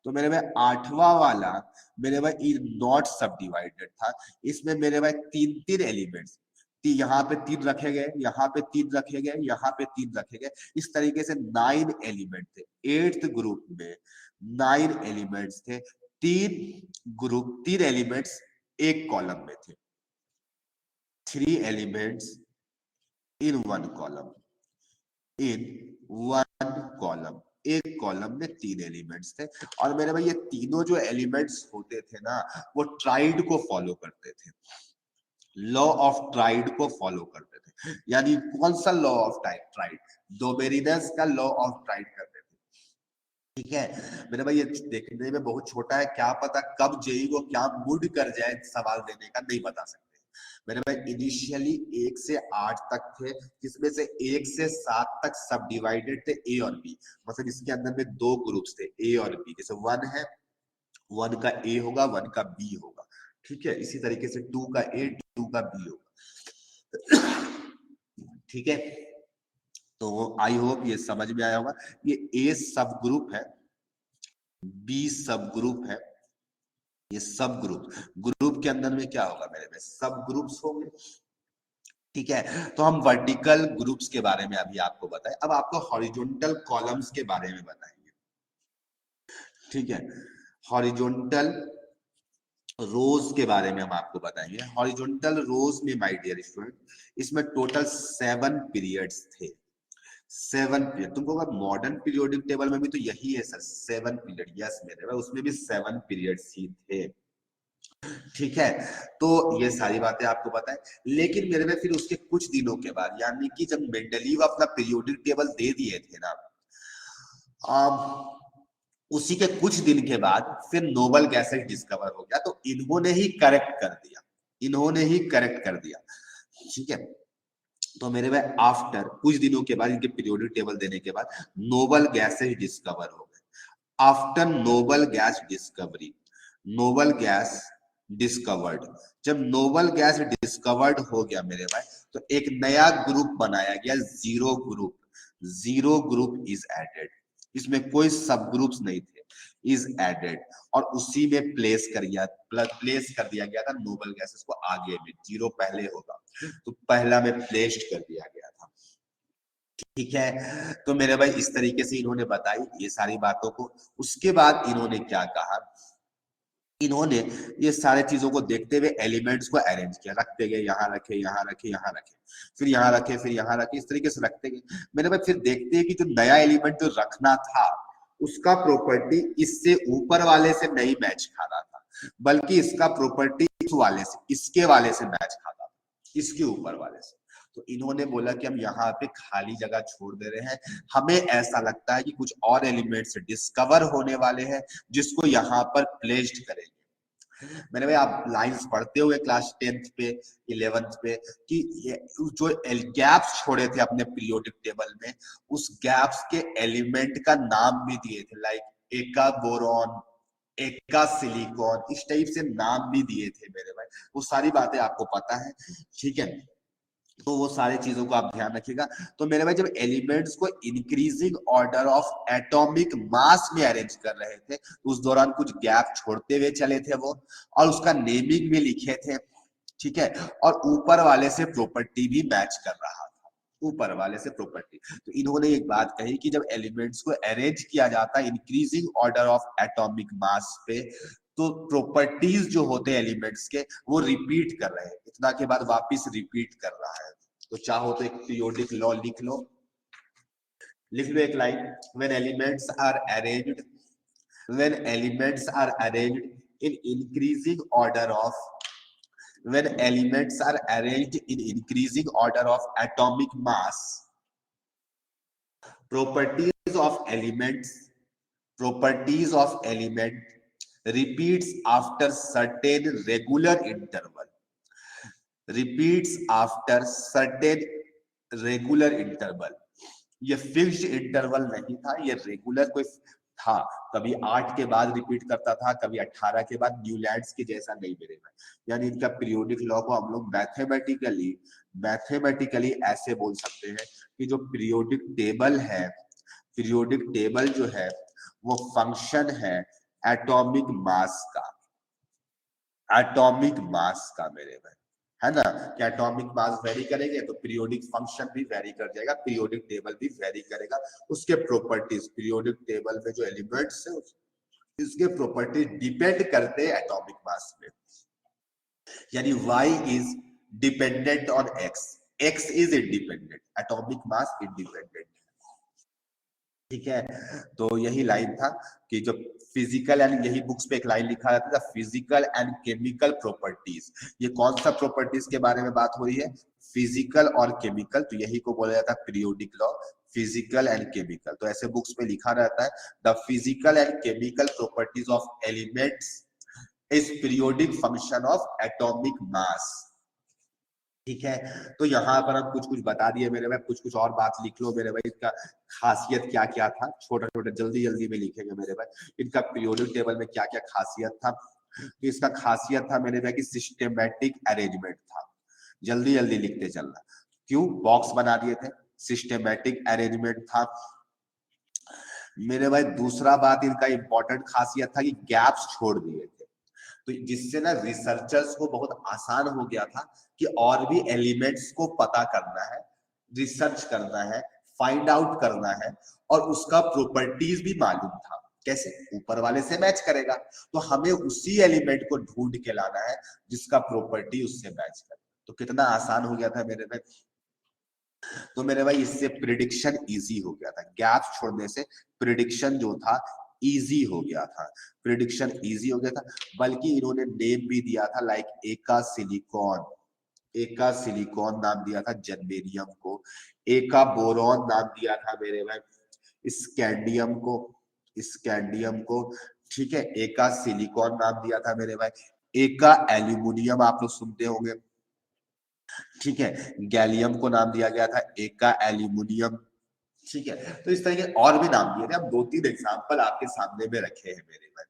तो मेरे में 8वां वाला मेरे भाई नॉट सब डिवाइडेड था। इसमें मेरे भाई 3 एलिमेंट्स, यहाँ पे 3 रखे गए, यहाँ पे 3 रखे गए, यहाँ पे 3 रखे गए। इस तरीके से 9 एलिमेंट थे। 8th ग्रुप में 9 एलिमेंट्स थे। 3 एलिमेंट्स एक कॉलम में थे, 3 elements in 1 column, in 1 column, एक कॉलम में 3 एलिमेंट्स थे और मेरे भाई ये तीनों जो एलिमेंट्स होते थे ना वो ट्राइड को फॉलो करते थे, लॉ ऑफ ट्राइड को फॉलो करते थे। यानी कौन सा लॉ ऑफ ट्राइड? डोबेरिनस का लॉ ऑफ ट्राइड करते थे। ठीक है मेरे भाई ये देखने में बहुत छोटा है, क्या पता कब जेई को क्या मूड कर जाए सवाल देने का, नहीं बता सकते। मेरे भाई इनिशियली 1 से 8 तक थे, जिसमें से 1 से 7 तक सब डिवाइडेड थे ए और बी, मतलब इसके अंदर में 2 ग्रुप्स थे ए और बी। जैसे 1 है, 1 का ए होगा, 1 का बी होगा। ठीक है, इसी तरीके से 2 का ए, 2 का बी होगा। ठीक है, तो आई होप ये समझ में आया होगा। ये ए सब ग्रुप है, बी सब ग्रुप है, ये सब ग्रुप के अंदर में क्या होगा मेरे में, सब ग्रुप्स होंगे। ठीक है, तो हम वर्टिकल ग्रुप्स के बारे में अभी आपको बताएं। अब आपको हॉरिजॉन्टल कॉलम्स के बारे में बताएंगे। ठीक है, हॉरिजॉन्टल रोज के बारे में हम आपको बताएंगे। हॉरिजॉन्टल रोज में माय डियर स्टूडेंट, इसमें टोटल 7 पीरियड्स थे। 7 पीरियड, तुमको अगर मॉडर्न पीरियोडिक टेबल में भी तो यही है सर, 7 पीरियड। यस मेरे भाई, उसमें भी 7 पीरियड्स ही थे। ठीक है, तो ये सारी बातें आपको पता है। लेकिन मेरे में फिर उसके कुछ दिनों के बाद, यानी कि जब मेंडलीव अपना पीरियोडिक टेबल दे दिए थे ना, उसी के कुछ दिन के बाद फिर नोबल गैसेस डिस्कवर हो गया, तो इन्होंने ही करेक्ट कर दिया, इन्होंने ही करेक्ट कर दिया। ठीक है, तो मेरे भाई आफ्टर कुछ दिनों के बाद, इनके पीरियोडिक टेबल देने के बाद नोबल गैसेस डिस्कवर हो गए। After noble gas discovery, noble gas discovered, जब नोबल गैस डिस्कवर्ड हो गया मेरे भाई, तो एक नया ग्रुप बनाया गया, zero group. Zero group is added, इसमें कोई सब ग्रुप्स नहीं थे, इज एडेड, और उसी में प्लेस कर दिया गया था नोबल गैसेस को आगे में। जीरो पहले होगा तो पहला में प्लेस्ड कर दिया गया था। ठीक है, तो मेरे भाई इस तरीके से इन्होंने बताई ये सारी बातों को। उसके बाद इन्होंने क्या कहा, इन्होंने ये सारे चीजों को देखते हुए एलिमेंट्स को अरेंज किया, रखते गए, यहाँ रखे, यहाँ रखे, यहाँ रखे, फिर यहाँ रखे, फिर यहाँ रखे, इस तरीके से रखते गए मेरे भाई। फिर देखते हैं कि जो नया एलिमेंट जो रखना था उसका प्रॉपर्टी इससे ऊपर वाले से नहीं मैच खा रहा था, बल्कि इसका प्रॉपर्टी इस वाले से, इसके वाले से मैच खाता था, इसके ऊपर वाले से। तो इन्होंने बोला कि हम यहाँ पे खाली जगह छोड़ दे रहे हैं, हमें ऐसा लगता है कि कुछ और एलिमेंट्स डिस्कवर होने वाले हैं जिसको यहाँ पर प्लेस्ड करेंगे। मैंने भाई आप लाइंस पढ़ते हुए क्लास 10th पे, 11th पे, कि जो गैप्स छोड़े थे अपने पीरियोडिक टेबल में, उस गैप्स के एलिमेंट का नाम भी दिए थे, लाइक एका बोरॉन, एका सिलिकॉन, इस टाइप से नाम भी दिए थे मेरे भाई। वो सारी बातें आपको पता है। ठीक है, तो वो सारी चीजों को आप ध्यान रखिएगा। तो मेरे भाई जब एलिमेंट्स को increasing order of atomic mass में अरेंज कर रहे थे, उस दौरान कुछ गैप छोड़ते हुए चले थे वो, और उसका नेमिंग भी लिखे थे। ठीक है, और ऊपर वाले से प्रॉपर्टी भी मैच कर रहा था, ऊपर वाले से प्रॉपर्टी। तो इन्होंने एक बात कही कि जब एलिमेंट्स को अरेंज किया जाता है increasing order of atomic mass पे, तो प्रॉपर्टीज जो होते हैं एलिमेंट्स के वो रिपीट कर रहे हैं, इतना के बाद वापस रिपीट कर रहा है। तो चाहो तो एक पीरियोडिक लॉ लिख लो एक line, when elements are arranged, when elements are arranged in increasing order of, when elements are arranged in increasing order of atomic mass, properties of element repeats after certain regular interval, repeats after certain regular interval। ये फिक्स्ड इंटरवल नहीं था, ये रेगुलर कोई था, कभी 8 के बाद रिपीट करता था, कभी 18 के बाद, न्यूलैंड्स के जैसा नहीं मेरे में। यानी इनका पीरियोडिक लॉ को हम लोग मैथमेटिकली ऐसे बोल सकते हैं कि जो पीरियोडिक टेबल है, पीरियोडिक टेबल जो है वो फंक्शन है एटॉमिक मास का, एटॉमिक मास का मेरे भाई, है ना। कि एटॉमिक मास वेरी करेंगे तो पीरियोडिक फंक्शन भी वेरी कर जाएगा, पीरियोडिक टेबल भी वेरी करेगा। उसके प्रॉपर्टीज, पीरियोडिक टेबल में जो एलिमेंट्स है इसके प्रॉपर्टीज डिपेंड करते हैं एटॉमिक मास में। यानी y is dependent on x, x is independent, atomic mass independent. ठीक है, तो यही लाइन था कि जो फिजिकल एंड, यही बुक्स पे एक लाइन लिखा रहता था, फिजिकल एंड केमिकल प्रॉपर्टीज। ये कौन सा प्रॉपर्टीज के बारे में बात हो रही है? फिजिकल और केमिकल, तो यही को बोला जाता है periodic law, physical and chemical. तो ऐसे बुक्स में लिखा रहता है the physical and chemical properties of elements is periodic function of atomic mass. ठीक है, तो यहाँ पर हम कुछ कुछ बता दिए मेरे भाई, कुछ कुछ और बात लिख लो मेरे भाई, इसका खासियत क्या क्या था, छोटा छोटा जल्दी जल्दी में लिखेंगे मेरे भाई। इनका पीरियोडिक टेबल में क्या क्या खासियत था? तो इसका खासियत था मेरे भाई कि सिस्टेमेटिक अरेंजमेंट था। जल्दी जल्दी लिखते चलना, क्यों बॉक्स बना दिए थे, सिस्टेमेटिक अरेंजमेंट था मेरे भाई। दूसरा बात इनका इंपॉर्टेंट खासियत था कि गैप्स छोड़ दिए थे, तो जिससे ना रिसर्चर्स को बहुत आसान हो गया था कि और भी एलिमेंट्स को पता करना है, रिसर्च करना है, फाइंड आउट करना है, और उसका प्रॉपर्टीज भी मालूम था। कैसे? ऊपर वाले से मैच करेगा, तो हमें उसी एलिमेंट को ढूंढ के लाना है जिसका प्रॉपर्टी उससे मैच करे। तो कितना आसान हो गया था मेरे भाई। तो मेरे भाई इससे प्रिडिक्शन इजी हो गया था, गैप्स छोड़ने से प्रिडिक्शन जो था इजी हो गया था, प्रिडिक्शन इजी हो गया था। बल्कि इन्होंने नेम भी दिया था, लाइक एका सिलिकॉन नाम दिया था जर्मेनियम को, एका बोरॉन नाम दिया था मेरे भाई स्कैंडियम को, ठीक है, एका सिलिकॉन नाम दिया था मेरे भाई, एका एल्यूमिनियम आप लोग सुनते होंगे, ठीक है, गैलियम को नाम दिया गया था एका एल्यूमिनियम, ठीक है। तो इस तरह के और भी नाम दिए थे, हम 2-3 एग्जांपल आपके सामने में रखे हैं मेरे भाई,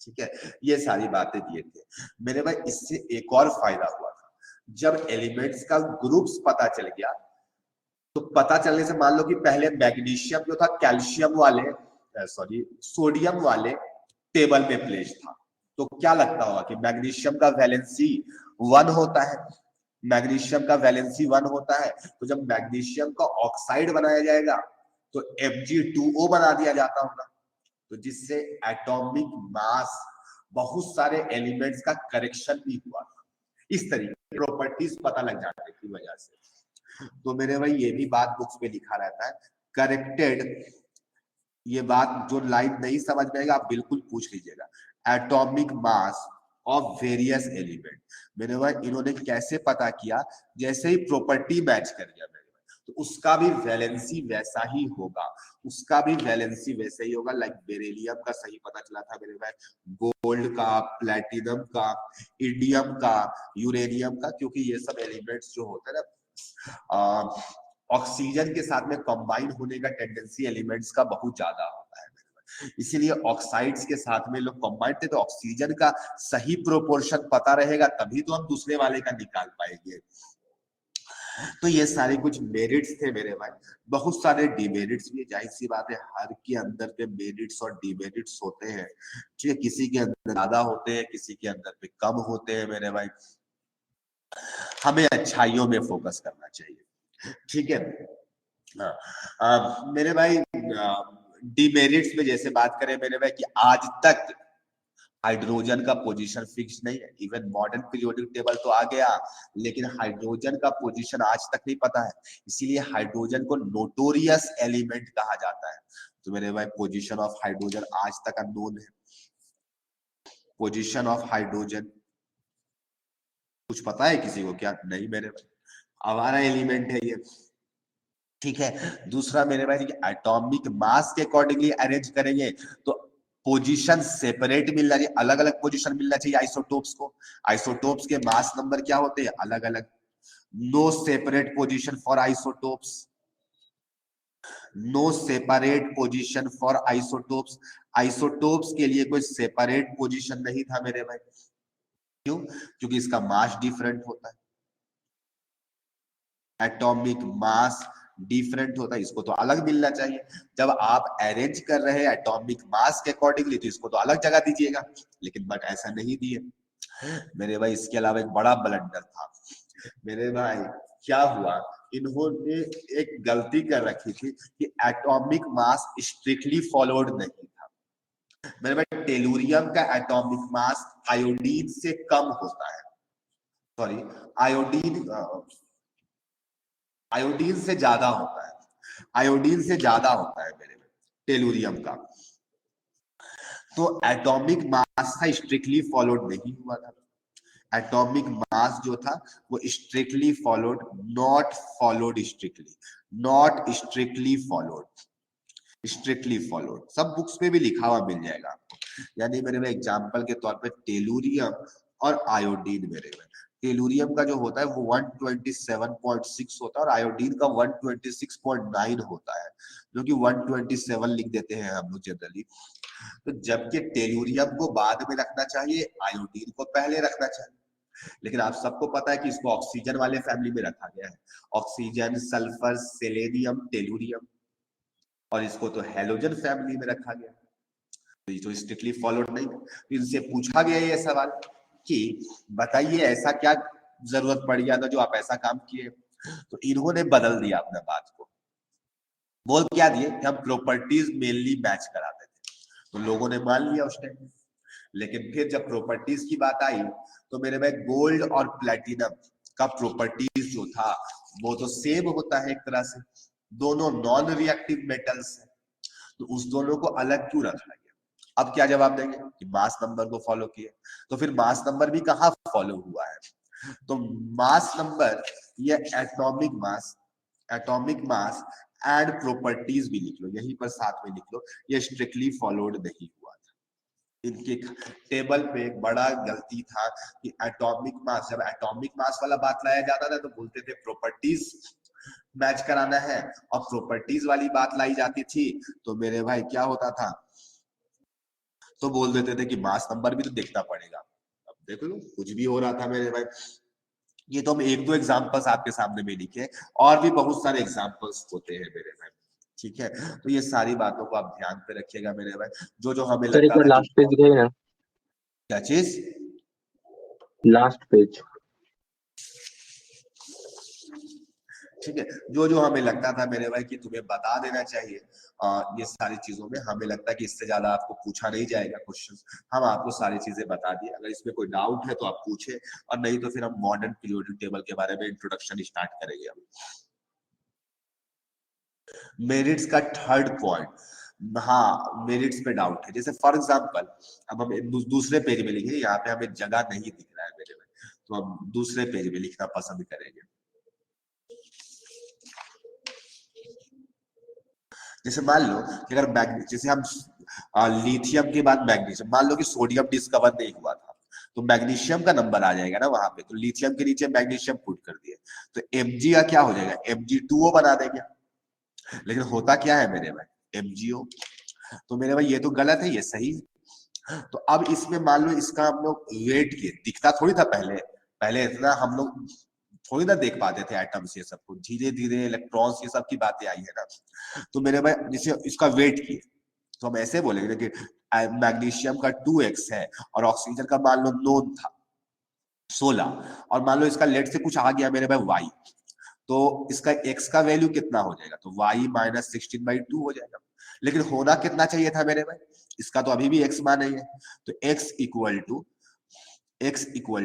ठीक है, ये सारी बातें दिए थे मेरे भाई। इससे एक और फायदा हुआ था, जब एलिमेंट्स का ग्रुप्स पता चल गया, तो पता चलने से मान लो कि पहले मैग्नीशियम जो था कैल्शियम वाले सोडियम वाले टेबल में प्लेस था, तो क्या लगता होगा कि मैग्नीशियम का वैलेंसी 1 होता है, मैग्नीशियम का वैलेंसी 1 होता है, तो जब मैग्नीशियम का ऑक्साइड बनाया जाएगा तो Mg2O बना दिया जाता होगा, तो जिससे एटॉमिक मास, बहुत सारे एलिमेंट्स का करेक्शन भी हुआ था। इस तरीके प्रॉपर्टीज पता लग जाने की वजह से। तो मेरे भाई ये भी बात बुक्स में लिखा रहता है, करेक्टेड, ये बात जो लाइन नहीं समझ में आएगा आप बिल्कुल पूछ लीजिएगा, atomic mass of various element. मेरे भाई इन्होंने कैसे पता किया? जैसे ही प्रॉपर्टी मैच कर गया मेरे भाई, तो उसका भी वैलेंसी वैसा ही होगा, उसका भी वैलेंसी वैसे ही होगा। लाइक बेरिलियम का सही पता चला था मेरे भाई, गोल्ड का, प्लेटिनम का, इंडियम का, यूरेनियम का, क्योंकि ये सब एलिमेंट्स जो होते हैं ना ऑक्सीजन के साथ में कंबाइन होने का टेंडेंसी एलिमेंट्स का बहुत ज्यादा होता है, इसीलिए ऑक्साइड्स के साथ में लोग कंबाइन थे, तो ऑक्सीजन का सही प्रोपोर्शन पता रहेगा तभी तो हम दूसरे वाले का निकाल पाएंगे। तो ये सारे कुछ मेरिट्स थे मेरे भाई, बहुत सारे डिमेरिट्स भी, जाहिर सी बात है हर के अंदर पे मेरिट्स और डिमेरिट्स होते हैं, ठीक है, किसी के अंदर ज्यादा होते हैं, किसी के अंदर पे कम होते हैं मेरे भाई। हमें अच्छाइयों में फोकस करना चाहिए, ठीक है। मेरे भाई डिमेरिट्स में जैसे बात करें मेरे भाई कि आज तक हाइड्रोजन का पोजीशन फिक्स नहीं है, इवन मॉडर्न पीरियोडिक टेबल तो आ गया, लेकिन हाइड्रोजन का पोजीशन आज तक नहीं पता है, इसीलिए हाइड्रोजन को नोटोरियस एलिमेंट कहा जाता है। तो मेरे भाई पोजीशन ऑफ हाइड्रोजन आज तक अननोन है, पोजीशन ऑफ हाइड्रोजन कुछ पता है किसी को क्या? नहीं मेरे भाई, आवारा एलिमेंट है ये, ठीक है। दूसरा मेरे भाई एटॉमिक मास के अकॉर्डिंगली अरेंज करेंगे तो पोजीशन सेपरेट मिलना चाहिए, अलग अलग पोजीशन मिलना चाहिए आइसोटोप्स को। आइसोटोप्स के मास नंबर क्या होते हैं? अलग अलग। No separate position for isotopes, no separate position for isotopes. Isotopes के लिए कोई सेपरेट पोजीशन नहीं था मेरे भाई, क्यों? क्योंकि इसका मास डिफरेंट होता है, एटॉमिक मास डिफरेंट होता है, इसको तो अलग मिलना चाहिए। जब आप अरेंज कर रहे हैं एटॉमिक मास के अकॉर्डिंगली तो इसको तो अलग जगह दीजिएगा, लेकिन बट ऐसा नहीं दिए मेरे भाई। इसके अलावा एक बड़ा ब्लंडर था मेरे भाई, क्या हुआ, इन्होंने एक गलती कर रखी थी कि एटॉमिक मास स्ट्रिक्टली फॉलोड नहीं था मेरे भाई। टेलुरियम का एटॉमिक मास आयोडीन से कम होता है, सॉरी आयोडीन से ज्यादा होता है, आयोडीन से ज्यादा होता है मेरे में, टेलुरियम का। तो एटॉमिक मास था स्ट्रिक्टली फॉलोड नहीं हुआ था। एटॉमिक मास जो था वो strictly followed, not followed strictly, not strictly followed, strictly followed. सब बुक्स में भी लिखा हुआ मिल जाएगा आपको। यानी मेरे में एग्जांपल के तौर पे टेलुरियम और आयोडीन, मेरे में टेलुरियम का जो होता है वो 127.6 होता है और आयोडीन का 126.9 होता है, जो कि 127 लिख देते हैं हम लोग जनरली। तो जबकि टेलुरियम को बाद में रखना चाहिए, आयोडीन को पहले रखना चाहिए। लेकिन आप सबको पता है कि इसको ऑक्सीजन वाले फैमिली में रखा गया है, ऑक्सीजन, सल्फर, सेलेनियम, टेलुरियम, और इसको तो हैलोजन फैमिली में रखा गया। तो ये तो स्ट्रिक्टली फॉलोड नहीं। तो इनसे पूछा गया ये सवाल कि बताइए ऐसा क्या जरूरत पड़ गया था जो आप ऐसा काम किए। तो इन्होंने बदल दिया अपने बात को, बोल क्या दिए कि हम प्रॉपर्टीज मेनली मैच कराते थे। तो लोगों ने मान लिया उस टाइम। लेकिन फिर जब प्रॉपर्टीज की बात आई तो मेरे में गोल्ड और प्लेटिनम का प्रॉपर्टीज जो था वो तो सेम होता है एक तरह से, दोनों नॉन रिएक्टिव मेटल्स हैं। तो उस दोनों को अलग क्यों रखा गया। अब क्या जवाब देंगे कि मास नंबर को फॉलो किए। तो फिर मास नंबर भी कहाँ फॉलो हुआ है। तो मास नंबर या एटॉमिक मास एंड प्रॉपर्टीज भी लिख लो, यहीं पर साथ में लिख लो, ये स्ट्रिक्टली फॉलोड नहीं हुआ था। इनके टेबल पे एक बड़ा गलती था कि एटॉमिक मास, जब एटॉमिक मास वाला बात लाया जाता था तो बोलते थे प्रॉपर्टीज मैच कराना है, और प्रॉपर्टीज वाली बात लाई जाती थी तो मेरे भाई क्या होता था, तो बोल देते थे कि मास नंबर भी तो देखना पड़ेगा। अब देख लो कुछ भी हो रहा था मेरे भाई। ये तो हम एक दो एग्जांपल्स आपके सामने में लिखे, और भी बहुत सारे एग्जांपल्स होते हैं मेरे भाई। ठीक है, तो ये सारी बातों को आप ध्यान पे रखिएगा मेरे भाई। जो हमें सर एक लगता बार था लास्ट पेज दिखाइए ना, क्या चीज, लास्ट पेज। ठीक है, जो हमें लगता था मेरे भाई कि तुम्हें बता देना चाहिए, ये सारी चीजों में हमें लगता है कि इससे ज्यादा आपको पूछा नहीं जाएगा क्वेश्चंस, हम आपको सारी चीजें बता दिए। अगर इसमें कोई डाउट है तो आप पूछे, और नहीं तो फिर हम मॉडर्न पीरियोडिक टेबल के बारे में इंट्रोडक्शन स्टार्ट करेंगे। हम मेरिट्स का थर्ड पॉइंट, हाँ मेरिट्स पे डाउट है। जैसे फॉर एग्जांपल अब हम दूसरे पेज में लिखे, यहाँ पे हमें जगह नहीं दिख रहा है मेरे में, तो हम दूसरे पेज में लिखना पसंद करेंगे। जैसे मान लो कि अगर जैसे हम लिथियम के बाद मैग्नीशियम, मान लो कि सोडियम डिस्कवर नहीं हुआ था तो मैग्नीशियम का नंबर आ जाएगा ना वहां पे, तो लिथियम के नीचे मैग्नीशियम पुट कर दिए तो Mg का क्या हो जाएगा, Mg2O बना देंगे। लेकिन होता क्या है मेरे भाई, MgO। तो मेरे भाई ये तो गलत है, ये सही है। तो अब इसमें मान लो इसका हम लोग वेट किए, दिखता थोड़ी था पहले, पहले इतना हम लोग थोड़ी ना देख पाते थे एटम्स, ये सब कुछ धीरे धीरे इलेक्ट्रॉन्स ये सब की बातें आई है ना। तो मेरे भाई जैसे इसका वेट किए तो हम ऐसे बोलेंगे कि मैग्नीशियम का 2x है और ऑक्सीजन का मान लो नोन था 16, और मान लो इसका लेट से कुछ आ गया मेरे भाई y, तो इसका x का वैल्यू कितना हो जाएगा, तो y माइनस 16/2 हो जाएगा। लेकिन होना कितना चाहिए था मेरे भाई, इसका तो अभी भी x मान नहीं है, तो x इक्वल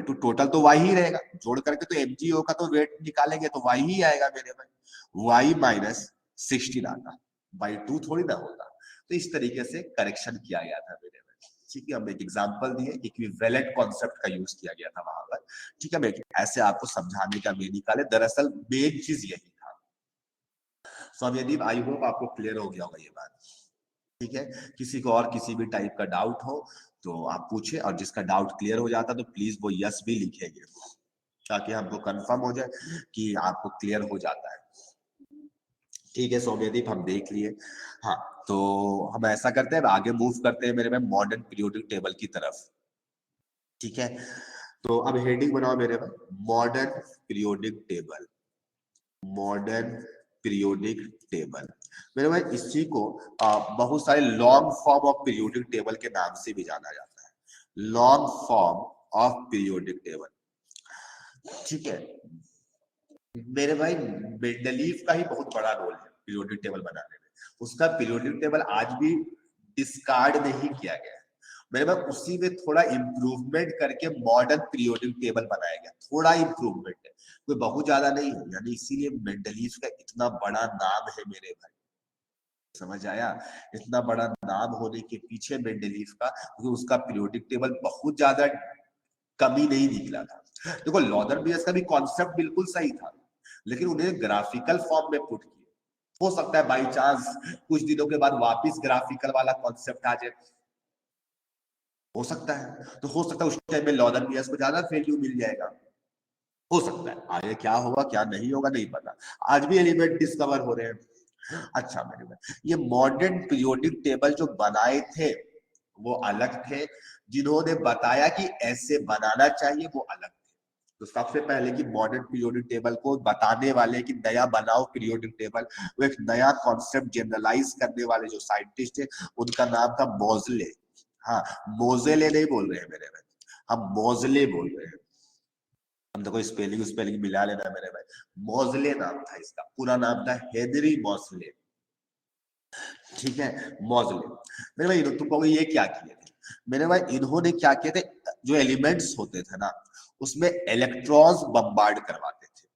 टू टोटल तो y ही रहेगा, जोड़ करके तो MgO का तो वेट निकालेंगे तो y ही आएगा मेरे भाई, y माइनस 16 आता, बाई 2 थोड़ी ना होता। तो इस तरीके से करेक्शन किया गया था मेरे भाई। ठीक है, हम एक एग्जांपल दिए, इक्विवेलेंट कॉन्सेप्ट का यूज किया गया था वहां पर। ठीक है, मैं ऐसे आपको समझाने का मैं निकाले, दरअसल मेन चीज यही था। सौम्यदीप, आई होप आपको क्लियर हो गया होगा ये बात। ठीक है, किसी को और किसी भी टाइप का डाउट हो तो आप पूछे, और जिसका डाउट क्लियर हो जाता तो प्लीज वो यस भी लिखेंगे, ताकि हमको कंफर्म हो जाए कि आपको क्लियर हो जाता है। ठीक है सौम्यदीप, हम देख लिए। हाँ, तो हम ऐसा करते हैं, आगे मूव करते हैं मेरे में मॉडर्न पीरियोडिक टेबल की तरफ। ठीक है, तो अब हेडिंग बनाओ मेरे में, modern periodic table, modern periodic table. मेरे भाई इसी को बहुत सारे long form of periodic table के नाम से भी जाना जाता है, long form of periodic table. ठीक है मेरे भाई, मेंडलीव का ही बहुत बड़ा रोल है पीरियोडिक टेबल बनाने में, उसका पीरियोडिक टेबल आज भी डिस्कार्ड नहीं किया गया है मेरे भाई, उसी में थोड़ा इंप्रूवमेंट करके मॉडर्न पीरियोडिक टेबल बनाया गया, थोड़ा इंप्रूवमेंट है, कोई बहुत ज्यादा नहीं है, यानी इसीलिए मेंडलीव का इतना बड़ा नाम है मेरे भाई। समझ आया? इतना बड़ा नाम होने के पीछे मेंडलीव का, क्योंकि उसका पीरियोडिक टेबल बहुत ज्यादा कमी नहीं निकला था। देखो लॉदर बियस का भी कॉन्सेप्ट बिल्कुल सही था, लेकिन उन्हें ग्राफिकल फॉर्म में पुट किया। हो सकता है बाई चांस कुछ दिनों के बाद वापस ग्राफिकल वाला कॉन्सेप्ट आ जाए, हो सकता है। तो हो सकता है उस टाइम में लॉदर बियस को ज्यादा वैल्यू मिल जाएगा, हो सकता है। आगे क्या होगा क्या नहीं होगा नहीं पता। आज भी एलिमेंट डिस्कवर हो रहे हैं। अच्छा मेरे भाई, ये मॉडर्न पीरियोडिक टेबल जो बनाए थे वो अलग थे, जिन्होंने बताया कि ऐसे बनाना चाहिए वो अलग थे। तो सबसे पहले कि मॉडर्न पीरियोडिक टेबल को बताने वाले कि नया बनाओ पीरियोडिक टेबल, वो एक नया कॉन्सेप्ट जनरलाइज करने वाले जो साइंटिस्ट थे उनका नाम था मोजले। हाँ, मोजेले नहीं बोल रहे हैं मेरे भाई, हम मोजले बोल रहे हैं। हम देखो स्पेलिंग मिला लेना मेरे भाई। मोजले नाम था इसका, पूरा नाम था हेनरी मोजले। ठीक है, मोजले। मेरे भाई तुम कहोगे ये क्या किए थे? मेरे भाई इन्होंने क्या किए थे, जो एलिमेंट्स होते थे ना उसमें इलेक्ट्रॉन्स बम्बार्ड करवाते थे।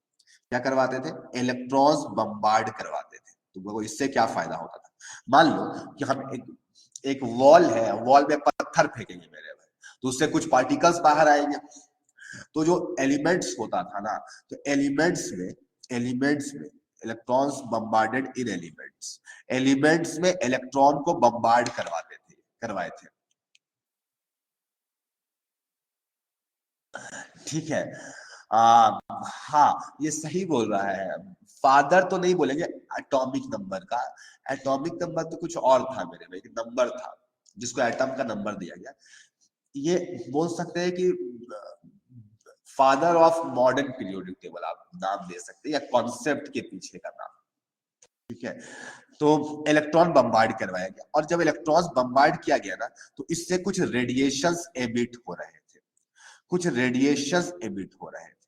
क्या करवाते थे? इलेक्ट्रॉन्स बम्बार्ड करवाते थे। तुमको इससे क्या फायदा होता था? मान लो कि हम एक वॉल है, वॉल में पत्थर फेंकेंगे मेरे भाई, तो उससे कुछ पार्टिकल्स बाहर आएंगे। तो जो एलिमेंट्स होता था ना, तो एलिमेंट्स में इलेक्ट्रॉन्स बम्बार्डेड इन एलिमेंट्स में इलेक्ट्रॉन को बम्बार्ड करवाए थे। ठीक है। हाँ ये सही बोल रहा है। फादर तो नहीं बोलेंगे एटॉमिक नंबर का, एटॉमिक नंबर तो कुछ और था मेरे में, एक नंबर था जिसको एटम का नंबर दिया गया। ये बोल सकते हैं कि father of modern periodic table आप नाम दे सकते हैं, या कॉन्सेप्ट के पीछे का नाम। ठीक है, तो इलेक्ट्रॉन बम्बार्ड करवाया गया, और जब इलेक्ट्रॉन्स बम्बार्ड किया गया ना तो इससे कुछ रेडिएशंस एमिट हो रहे थे, कुछ रेडिएशंस एमिट हो रहे थे।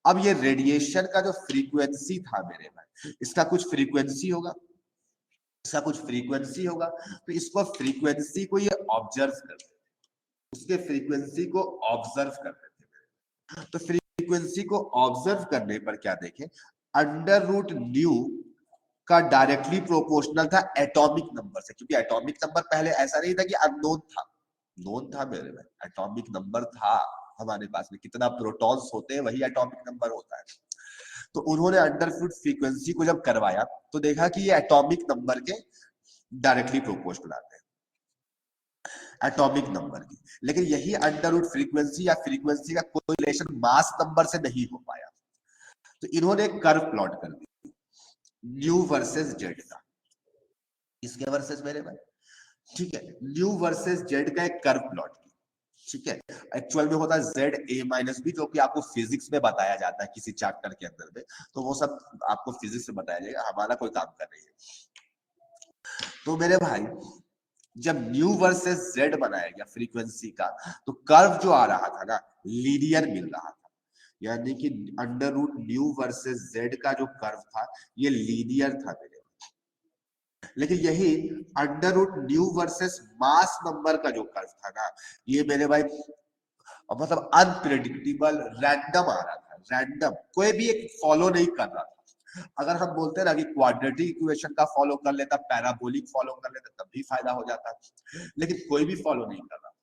अब ये रेडिएशन का जो फ्रीक्वेंसी था मेरे भाई, इसका कुछ फ्रीक्वेंसी होगा, इसका कुछ फ्रीक्वेंसी होगा, तो इसको फ्रीक्वेंसी को ये ऑब्जर्व करते थे, उसके फ्रीक्वेंसी को ऑब्जर्व करते थे। तो फ्रीक्वेंसी को ऑब्जर्व करने पर क्या देखे, अंडर रूट न्यू का डायरेक्टली प्रोपोर्शनल था एटॉमिक नंबर से, क्योंकि एटॉमिक नंबर पहले ऐसा नहीं था कि अननोन था, नोन था मेरे भाई, एटॉमिक नंबर था हमारे पास में, कितना प्रोटॉन्स होते हैं वही एटॉमिक नंबर होता है। तो उन्होंने अंडर रूट फ्रीक्वेंसी को जब करवाया तो देखा कि ये एटॉमिक नंबर के डायरेक्टली प्रोपोर्शनल आते हैं, एटॉमिक नंबर की। लेकिन यही अंडर रूट फ्रीक्वेंसी या फ्रीक्वेंसी का कोई रिलेशन मास नंबर से नहीं हो पाया, तो इन्होंने एक कर्व प्लॉट कर दी न्यू वर्सेस जेड का, इसके वर्सेस मेरे भाई। ठीक है, न्यू वर्सेस जेड का एक कर्व प्लॉट की। ठीक है, एक्चुअल में होता है जेड ए माइनस बी, जो कि आपको फिजिक्स में बताया जाता है किसी चैप्टर के अंदर में, तो वो सब आपको फिजिक्स में बताया जाएगा, हमारा कोई काम कर रही है। तो मेरे भाई जब न्यू वर्सेस जेड बनाया गया फ्रीक्वेंसी का, तो कर्व जो आ रहा था ना लीनियर मिल रहा था, यानी कि under root new versus Z का जो कर्व था ये लीनियर था मेरे। लेकिन यही under root new versus mass number का जो कर्व था ना, ये मेरे भाई मतलब अनप्रेडिक्टेबल रैंडम आ रहा था, रैंडम, कोई भी एक फॉलो नहीं कर रहा था। अगर हम बोलते ना कि क्वाड्रेटिक इक्वेशन का फॉलो कर लेता, पैराबोलिक फॉलो कर लेता, तब भी फायदा हो जाता, लेकिन कोई भी फॉलो नहीं कर रहा।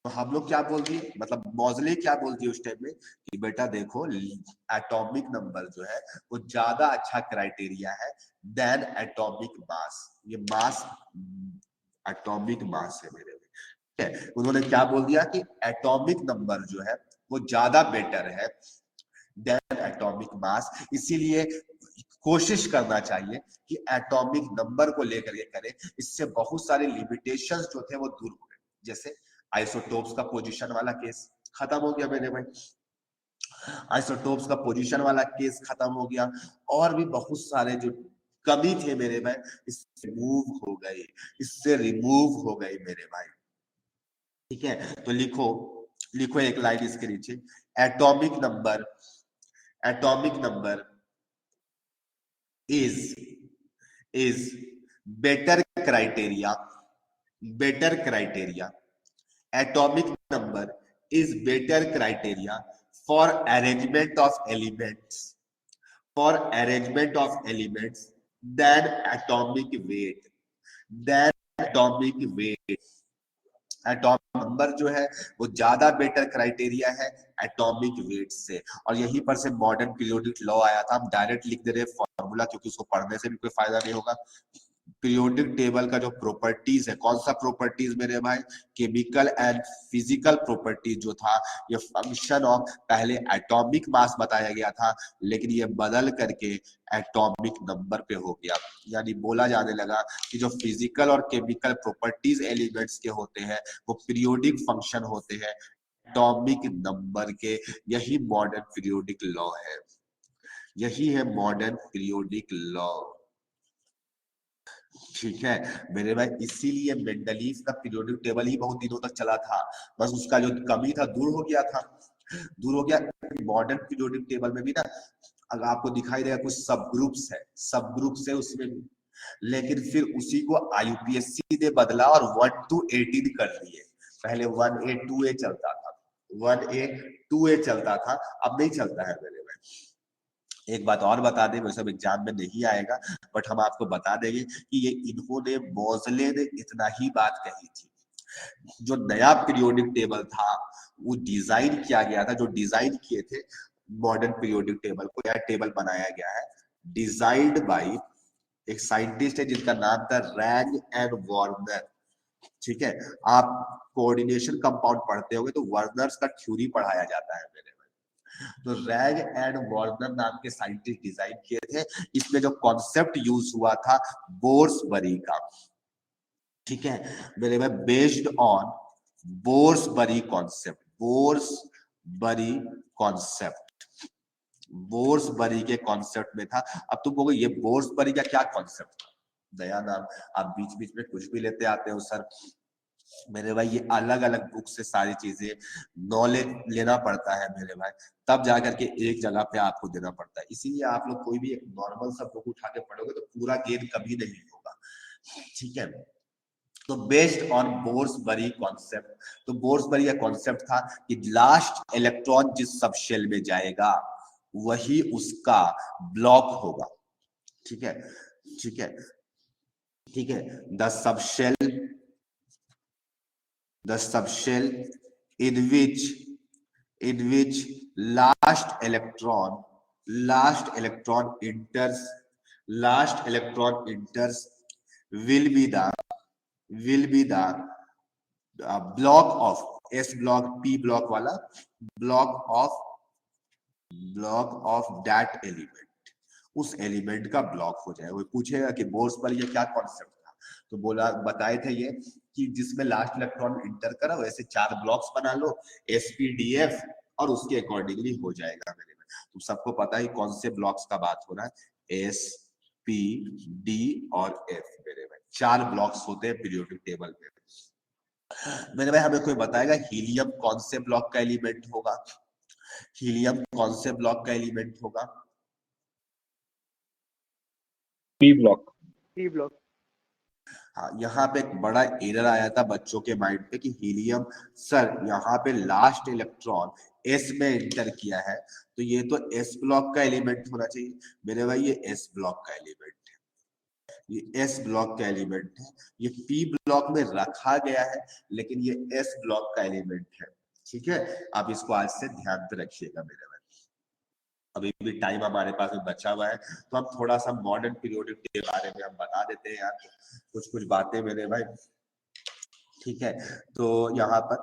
तो हम लोग क्या बोल दिए, मतलब मॉजले क्या बोल दिए उस टाइम में कि बेटा देखो एटॉमिक नंबर जो है वो ज्यादा अच्छा क्राइटेरिया है देन एटॉमिक मास। ये मास एटॉमिक मास है मेरे में। उन्होंने क्या बोल दिया कि एटॉमिक नंबर जो है वो ज्यादा बेटर है देन एटॉमिक मास, इसीलिए कोशिश करना चाहिए कि एटॉमिक नंबर को लेकर के करें। इससे बहुत सारे लिमिटेशंस जो थे वो दूर हो गए, जैसे आइसोटोप्स का पोजीशन वाला केस खत्म हो गया मेरे भाई, आइसोटोप्स का पोजीशन वाला केस खत्म हो गया, और भी बहुत सारे जो कमी थे मेरे भाई इससे रिमूव हो गए, इससे रिमूव हो गए मेरे भाई। ठीक है, तो लिखो लिखो एक लाइन इसके नीचे, atomic number is better criteria, atomic number is better criteria for arrangement of elements then atomic weight, then atomic weight. Atomic number जो है वो ज्यादा बेटर क्राइटेरिया है एटॉमिक वेट से, और यहीं पर से मॉडर्न पीरियोडिक लॉ आया था। हम डायरेक्ट लिख दे रहे फॉर्मूला क्योंकि उसको पढ़ने से भी कोई फायदा नहीं होगा। पीरियोडिक टेबल का जो प्रॉपर्टीज है, कौन सा प्रॉपर्टीज मेरे भाई, केमिकल एंड फिजिकल प्रॉपर्टीज जो था, ये फंक्शन ऑफ पहले एटॉमिक मास बताया गया था, लेकिन ये बदल करके एटॉमिक नंबर पे हो गया। यानी बोला जाने लगा कि जो फिजिकल और केमिकल प्रॉपर्टीज एलिमेंट्स के होते हैं वो पीरियोडिक फंक्शन होते हैं एटॉमिक नंबर के। यही मॉडर्न पीरियोडिक लॉ है, यही है मॉडर्न पीरियोडिक लॉ। ठीक है मेरे भाई, इसीलिए मेंडलीव का पीरियोडिक टेबल ही बहुत दिनों तक चला था, बस उसका जो कमी था दूर हो गया था, दूर हो गया। मॉडर्न पीरियोडिक टेबल में भी ना अगर आपको दिखाई देगा कुछ सब ग्रुप्स है, सब ग्रुप्स है उसमें भी, लेकिन फिर उसी को IUPAC ने बदला और 1 to 18 कर दिए। पहले 1A 2A चलता था, 1A 2A चलता था, अब नहीं चलता है मेरे भाई। एक बात और बता दें, वैसे एग्जाम में नहीं आएगा बट हम आपको बता देंगे कि ये इन्होंने मोज़ले ने इतना ही बात कही थी। जो नया पीरियोडिक टेबल था वो डिजाइन किया गया था, जो डिजाइन किए थे मॉडर्न पीरियोडिक टेबल को, यह टेबल बनाया गया है डिजाइन्ड बाय एक साइंटिस्ट है जिनका नाम था रैग एंड वार्नर। ठीक है, आप कोऑर्डिनेशन कंपाउंड पढ़ते होंगे तो वर्नर्स का थ्योरी पढ़ाया जाता है मेरे में। तो रैग एंड वार्नर नाम के साइंटिस्ट डिजाइन किए थे। इसमें जो कॉन्सेप्ट यूज हुआ था बोर्सबरी का, ठीक है मेरे में, बेस्ड ऑन बोर्सबरी कॉन्सेप्ट, बोर्सबरी कॉन्सेप्ट, बोर्सबरी के कॉन्सेप्ट में था। अब तुम कहोगे ये बोर्सबरी का क्या कॉन्सेप्ट था, नया नाम, आप बीच बीच में कुछ भी लेते आते हो सर। मेरे भाई ये अलग अलग बुक से सारी चीजें नॉलेज लेना पड़ता है मेरे भाई, तब जाकर के एक जगह पे आपको देना पड़ता है। इसीलिए आप लोग कोई भी एक नॉर्मल सा बुक उठा के पढ़ोगे तो पूरा गेन कभी नहीं होगा। ठीक है, तो बेस्ड ऑन बोर्सबरी कॉन्सेप्ट, तो बोर्सबरी का कॉन्सेप्ट था कि लास्ट इलेक्ट्रॉन जिस सब शेल में जाएगा वही उसका ब्लॉक होगा। ठीक है, ठीक है, ठीक है, the subshell in which last electron enters will be the block of S block P block वाला block of that element, उस एलिमेंट का ब्लॉक हो जाए। वो पूछेगा कि बोर्सबरी का क्या कॉन्सेप्ट था, तो बोला बताए थे ये कि जिसमें लास्ट इलेक्ट्रॉन इंटर करा वैसे 4 ब्लॉक्स बना लो SPDF और उसके अकॉर्डिंगली हो जाएगा मेरे में। तुम सबको पता है कौन से ब्लॉक्स का बात हो रहा है, S P D और F मेरे में 4 ब्लॉक्स होते हैं पीरियोडिक टेबल में। मेरे भाई हमें कोई बताएगा हीलियम कौन से ब्लॉक का एलिमेंट होगा, हीलियम कौन से ब्लॉक का एलिमेंट होगा? P block. P block. हाँ, यहाँ पे एक बड़ा एरर आया था बच्चों के माइंड पे कि हीलियम, सर यहाँ पे लास्ट इलेक्ट्रॉन S में एंटर किया है तो ये तो S ब्लॉक का एलिमेंट होना चाहिए। मेरे भाई ये S ब्लॉक का एलिमेंट है, ये S ब्लॉक का एलिमेंट है, ये P ब्लॉक में रखा गया है लेकिन ये S ब्लॉक का एलिमेंट है। ठीक है, आप इसको आज से ध्यान पे रखिएगा मेरे भाई। अभी भी टाइम हमारे पास में बचा हुआ है तो हम थोड़ा सा मॉडर्न पीरियोडिक के बारे में हम बता देते हैं यार कुछ बातें मेरे भाई। ठीक है, तो यहाँ पर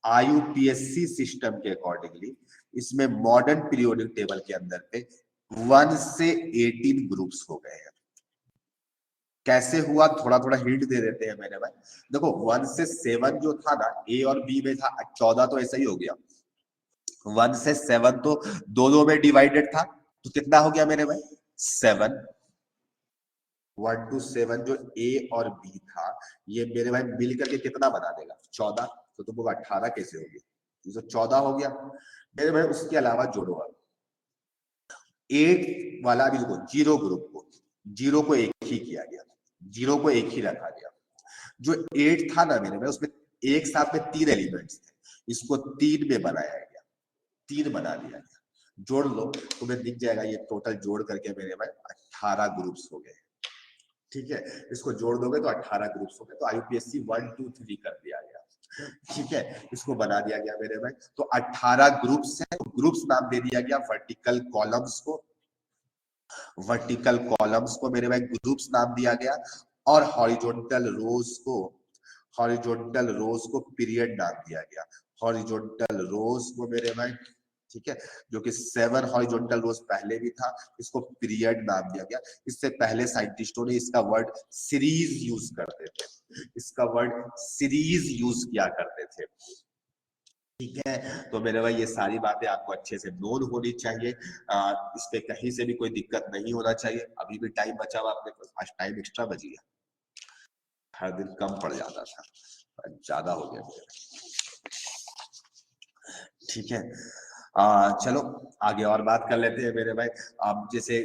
IUPAC सिस्टम के अकॉर्डिंगली इसमें मॉडर्न पीरियोडिक टेबल के अंदर पे 1 से 18 ग्रुप्स हो गए हैं। कैसे हुआ थोड़ा थोड़ा हिंट दे देते हैं मेरे भाई। देखो 1 से 7 जो था ना A और B में था, 14 तो ऐसा ही हो गया। 1 से 7 तो दो में डिवाइडेड था तो कितना हो गया मेरे भाई 7। 1 to 7 जो A और B था ये मेरे भाई मिलकर के कितना बना देगा 14, तो तुमको 18 कैसे हो गया, ये तो 14 हो गया मेरे भाई। उसके अलावा जोड़ो 8 वाला भी देखो, जीरो ग्रुप को, जीरो को एक ही किया गया, जीरो को एक ही रखा गया। जो 8 था ना मेरे भाई उसमें एक साथ में 3 एलिमेंट्स थे, इसको 3 में बनाया गया, 3 बना दिया गया। जोड़ लो तुम्हें दिख जाएगा, ये टोटल जोड़ करके मेरे भाई 18 ग्रुप्स हो गए। ठीक है, इसको जोड़ दोगे तो 18 ग्रुप्स हो गए, तो यूपीएससी 1 2 3 कर दिया गया। ठीक है, इसको बना दिया गया मेरे भाई। तो 18 ग्रुप्स है, तो ग्रुप्स नाम दे दिया गया वर्टिकल कॉलम्स को, वर्टिकल कॉलम्स को मेरे भाई ग्रुप्स नाम दिया गया, और हॉरिजॉन्टल रोज को, हॉरिजॉन्टल रोज को पीरियड नाम दिया गया, हॉरिजॉन्टल रोज को मेरे भाई। ठीक है, जो कि 7 हॉरिजॉन्टल रोज पहले भी था, इसको पीरियड नाम दिया गया। इससे पहले साइंटिस्टों ने इसका वर्ड सीरीज यूज करते थे, इसका वर्ड सीरीज यूज किया करते थे। ठीक है, तो मेरे भाई ये सारी बातें आपको अच्छे से नोन होनी चाहिए, इस पे कहीं से भी कोई दिक्कत नहीं होना चाहिए। अभी भी टाइम बचा हुआ आपके पास, आज टाइम एक्स्ट्रा बच गया, हर दिन कम पड़ जाता था, ज्यादा हो गया मेरे। ठीक है, चलो आगे और बात कर लेते हैं मेरे भाई। अब जैसे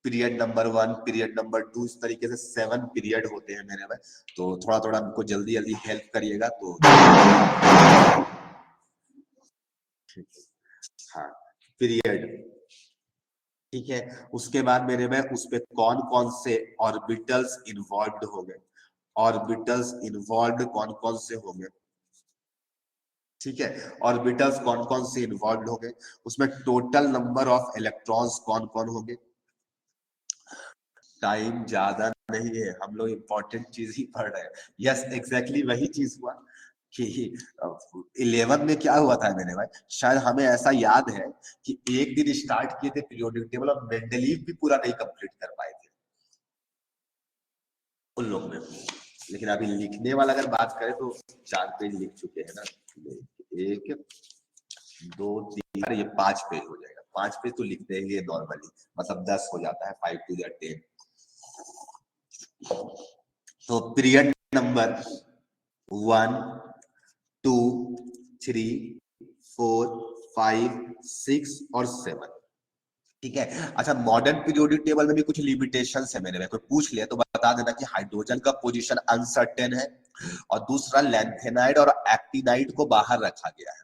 पीरियड नंबर 1, पीरियड नंबर 2, इस तरीके से 7 पीरियड होते हैं मेरे भाई। तो थोड़ा थोड़ा हमको जल्दी जल्दी हेल्प करिएगा तो। हाँ, पीरियड। ठीक है, उसके बाद मेरे भाई उस पे कौन कौन से ऑर्बिटल्स इन्वॉल्व हो गए, ऑर्बिटल्स इन्वॉल्व कौन कौन से होंगे। ठीक है, ऑर्बिटल्स कौन कौन से इन्वॉल्व होंगे, उसमें टोटल नंबर ऑफ इलेक्ट्रॉन्स कौन कौन होंगे। टाइम ज्यादा नहीं है, हम लोग इंपॉर्टेंट चीज ही पढ़ रहे हैं। यस एग्जैक्टली वही चीज हुआ कि 11 में क्या हुआ था मेरे भाई, शायद हमें ऐसा याद है कि एक दिन स्टार्ट किए थे पीरियोडिक टेबल और मेंडलीव भी पूरा नहीं कंप्लीट कर पाए थे उन लोग में। लेकिन अभी लिखने वाला अगर बात करें तो 4 पेज लिख चुके हैं ना, 1 2 3, ये 5 पेज हो जाएगा। 5 पेज तो लिख देंगे नॉर्मली, मतलब 10 हो जाता है, 5 2 10। तो पीरियड नंबर 1 2 3 4 5 6 और 7। ठीक है, अच्छा मॉडर्न पीरियोडिक टेबल में भी कुछ लिमिटेशंस है मेरे में, कोई पूछ ले तो बता देना कि हाइड्रोजन का पोजीशन अनसर्टेन है, और दूसरा लैंथेनाइड और एक्टिनाइड को बाहर रखा गया है,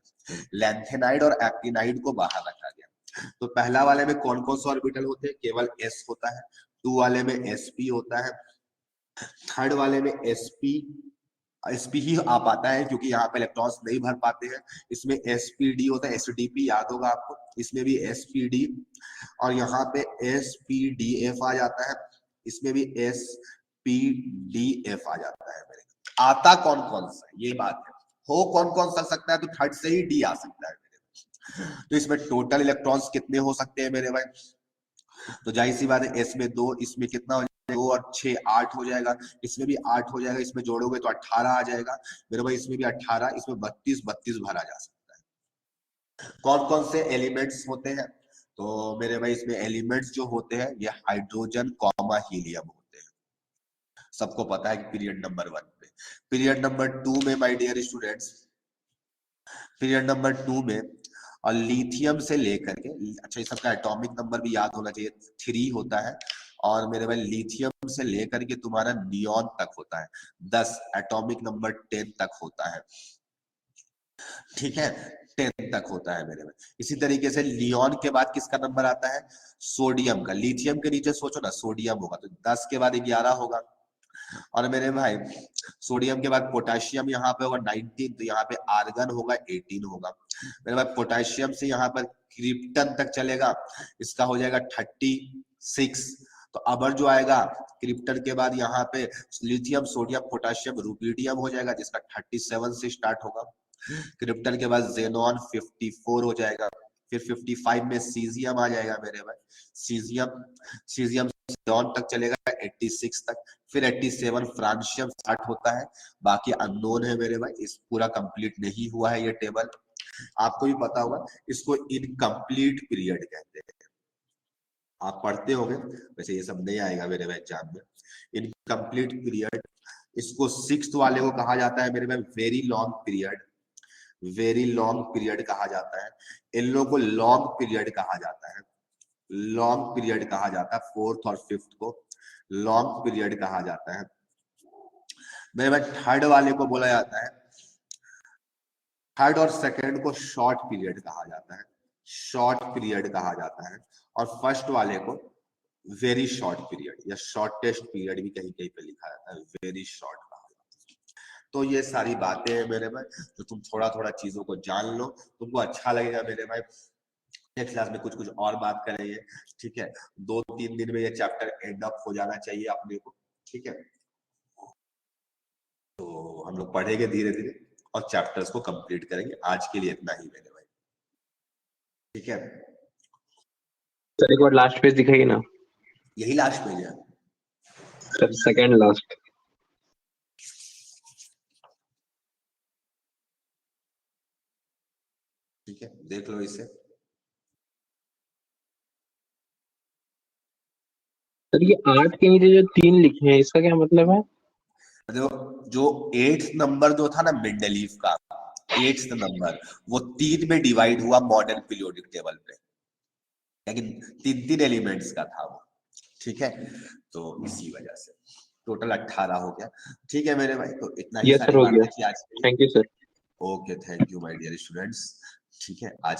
लैंथेनाइड और एक्टिनाइड को बाहर रखा गया। तो पहला वाले में कौन कौन से ऑर्बिटल होते हैं, केवल s होता है, 2 वाले में sp होता है, थर्ड वाले में sp ही आ पाता है क्योंकि यहाँ पे इलेक्ट्रॉन्स नहीं भर पाते हैं। इसमें spd होता है, sdp याद होगा आपको, इसमें भी spd, और यहाँ पे spdf आ जाता है, इसमें भी spdf आ जाता है मेरे। आता कौन कौन सा ये बात है, हो कौन कौन सा सकता है, तो थर्ड से ही डी आ सकता है मेरे। तो इसमें टोटल इलेक्ट्रॉन्स कितने हो सकते हैं मेरे भाई, तो जाहिर सी बात है s में 2, इसमें कितना हो जाएगा 2 और 6 8 हो जाएगा, इसमें भी 8 हो जाएगा, इसमें जोड़ोगे तो 18 आ जाएगा मेरे भाई, इसमें भी 18, इसमें 32 32 भरा जा सकता है। कौन कौन से एलिमेंट्स होते हैं, तो मेरे भाई इसमें एलिमेंट्स जो होते हैं ये हाइड्रोजन कॉमा हीलियम होते हैं, सबको पता है कि पीरियड नंबर 1 में। पीरियड नंबर 2 में my dear students, period number 2 में और लिथियम से लेकर के, अच्छा इस सबका एटॉमिक नंबर भी याद होना चाहिए, 3 होता है, और मेरे भाई लिथियम से लेकर के तुम्हारा नियॉन तक होता है 10, एटॉमिक नंबर 10 तक होता है। ठीक है, 10 तक होता है मेरे भाई। इसी तरीके से लियॉन के बाद किसका नंबर आता है, सोडियम का। लिथियम के नीचे सोचो ना सोडियम होगा, तो 10 के बाद 11 होगा, और मेरे भाई सोडियम के बाद पोटेशियम यहाँ पे होगा 19, तो यहाँ पे आर्गन होगा 18 होगा मेरे भाई। पोटेशियम से यहाँ पर क्रिप्टन तक चलेगा, इसका हो जाएगा 36। तो अबर जो आएगा क्रिप्टन के बाद यहाँ पे लिथियम सोडियम पोटेशियम रुबिडियम हो जाएगा, जिसका 37 से स्टार्ट होगा। क्रिप्टन के बाद जेनॉन 54 हो जाएगा, फिर 55 में सीजियम आ जाएगा मेरे भाई, सीजियम, सीजियम जेनॉन तक चलेगा 86 तक, फिर 87 फ्रांशियम स्टार्ट होता है। बाकी अननोन है मेरे भाई, इस पूरा कंप्लीट नहीं हुआ है ये टेबल, आपको भी पता होगा, इसको इनकम्प्लीट पीरियड कहते हैं, आप पढ़ते होंगे, वैसे ये सब नहीं आएगा मेरे भाई एग्जाम में। इनकम्प्लीट पीरियड, इसको 6th वाले को कहा जाता है मेरे भाई very long period, very long period कहा जाता है। इन लोगों को लॉन्ग पीरियड कहा जाता है, लॉन्ग पीरियड कहा जाता है। 4th और 5th को लॉन्ग पीरियड कहा जाता है मेरे भाई। थर्ड वाले को बोला जाता है, थर्ड और सेकंड को शॉर्ट पीरियड कहा जाता है, शॉर्ट पीरियड कहा जाता है, और फर्स्ट वाले को वेरी शॉर्ट पीरियड या शॉर्टेस्ट पीरियड भी कहीं कहीं पे लिखा जाता है, वेरी शॉर्ट। तो ये सारी बातें हैं मेरे भाई, तो तुम थोड़ा थोड़ा चीजों को जान लो, तुमको अच्छा लगेगा मेरे भाई। नेक्स्ट क्लास में कुछ कुछ और बात करेंगे, ठीक है। 2-3 दिन में ये चैप्टर एंड अप हो जाना चाहिए अपने को, ठीक है। तो हम लोग पढ़ेंगे धीरे धीरे और चैप्टर्स को कंप्लीट करेंगे। आज के लिए इतना ही मेरे भाई, ठीक है। सर एक बार लास्ट पेज दिखाइए ना यही लास्ट पेज है सर, सेकंड लास्ट। ठीक है, देख लो इसे। सर ये 8 के नीचे जो 3 लिखे हैं इसका क्या मतलब है? जो 8th नंबर जो था ना मेंडलीव का 8th नंबर, वो 3 में डिवाइड हुआ मॉडर्न पीरियोडिक टेबल पे, लेकिन 3 एलिमेंट्स का था वो, ठीक है। तो इसी वजह से टोटल 18 हो गया, ठीक है मेरे भाई। तो इतना ही यस सारी सर, हो बातें गया। थी आज के लिए। Thank you sir. Okay, thank you my dear students, ठीक है। आज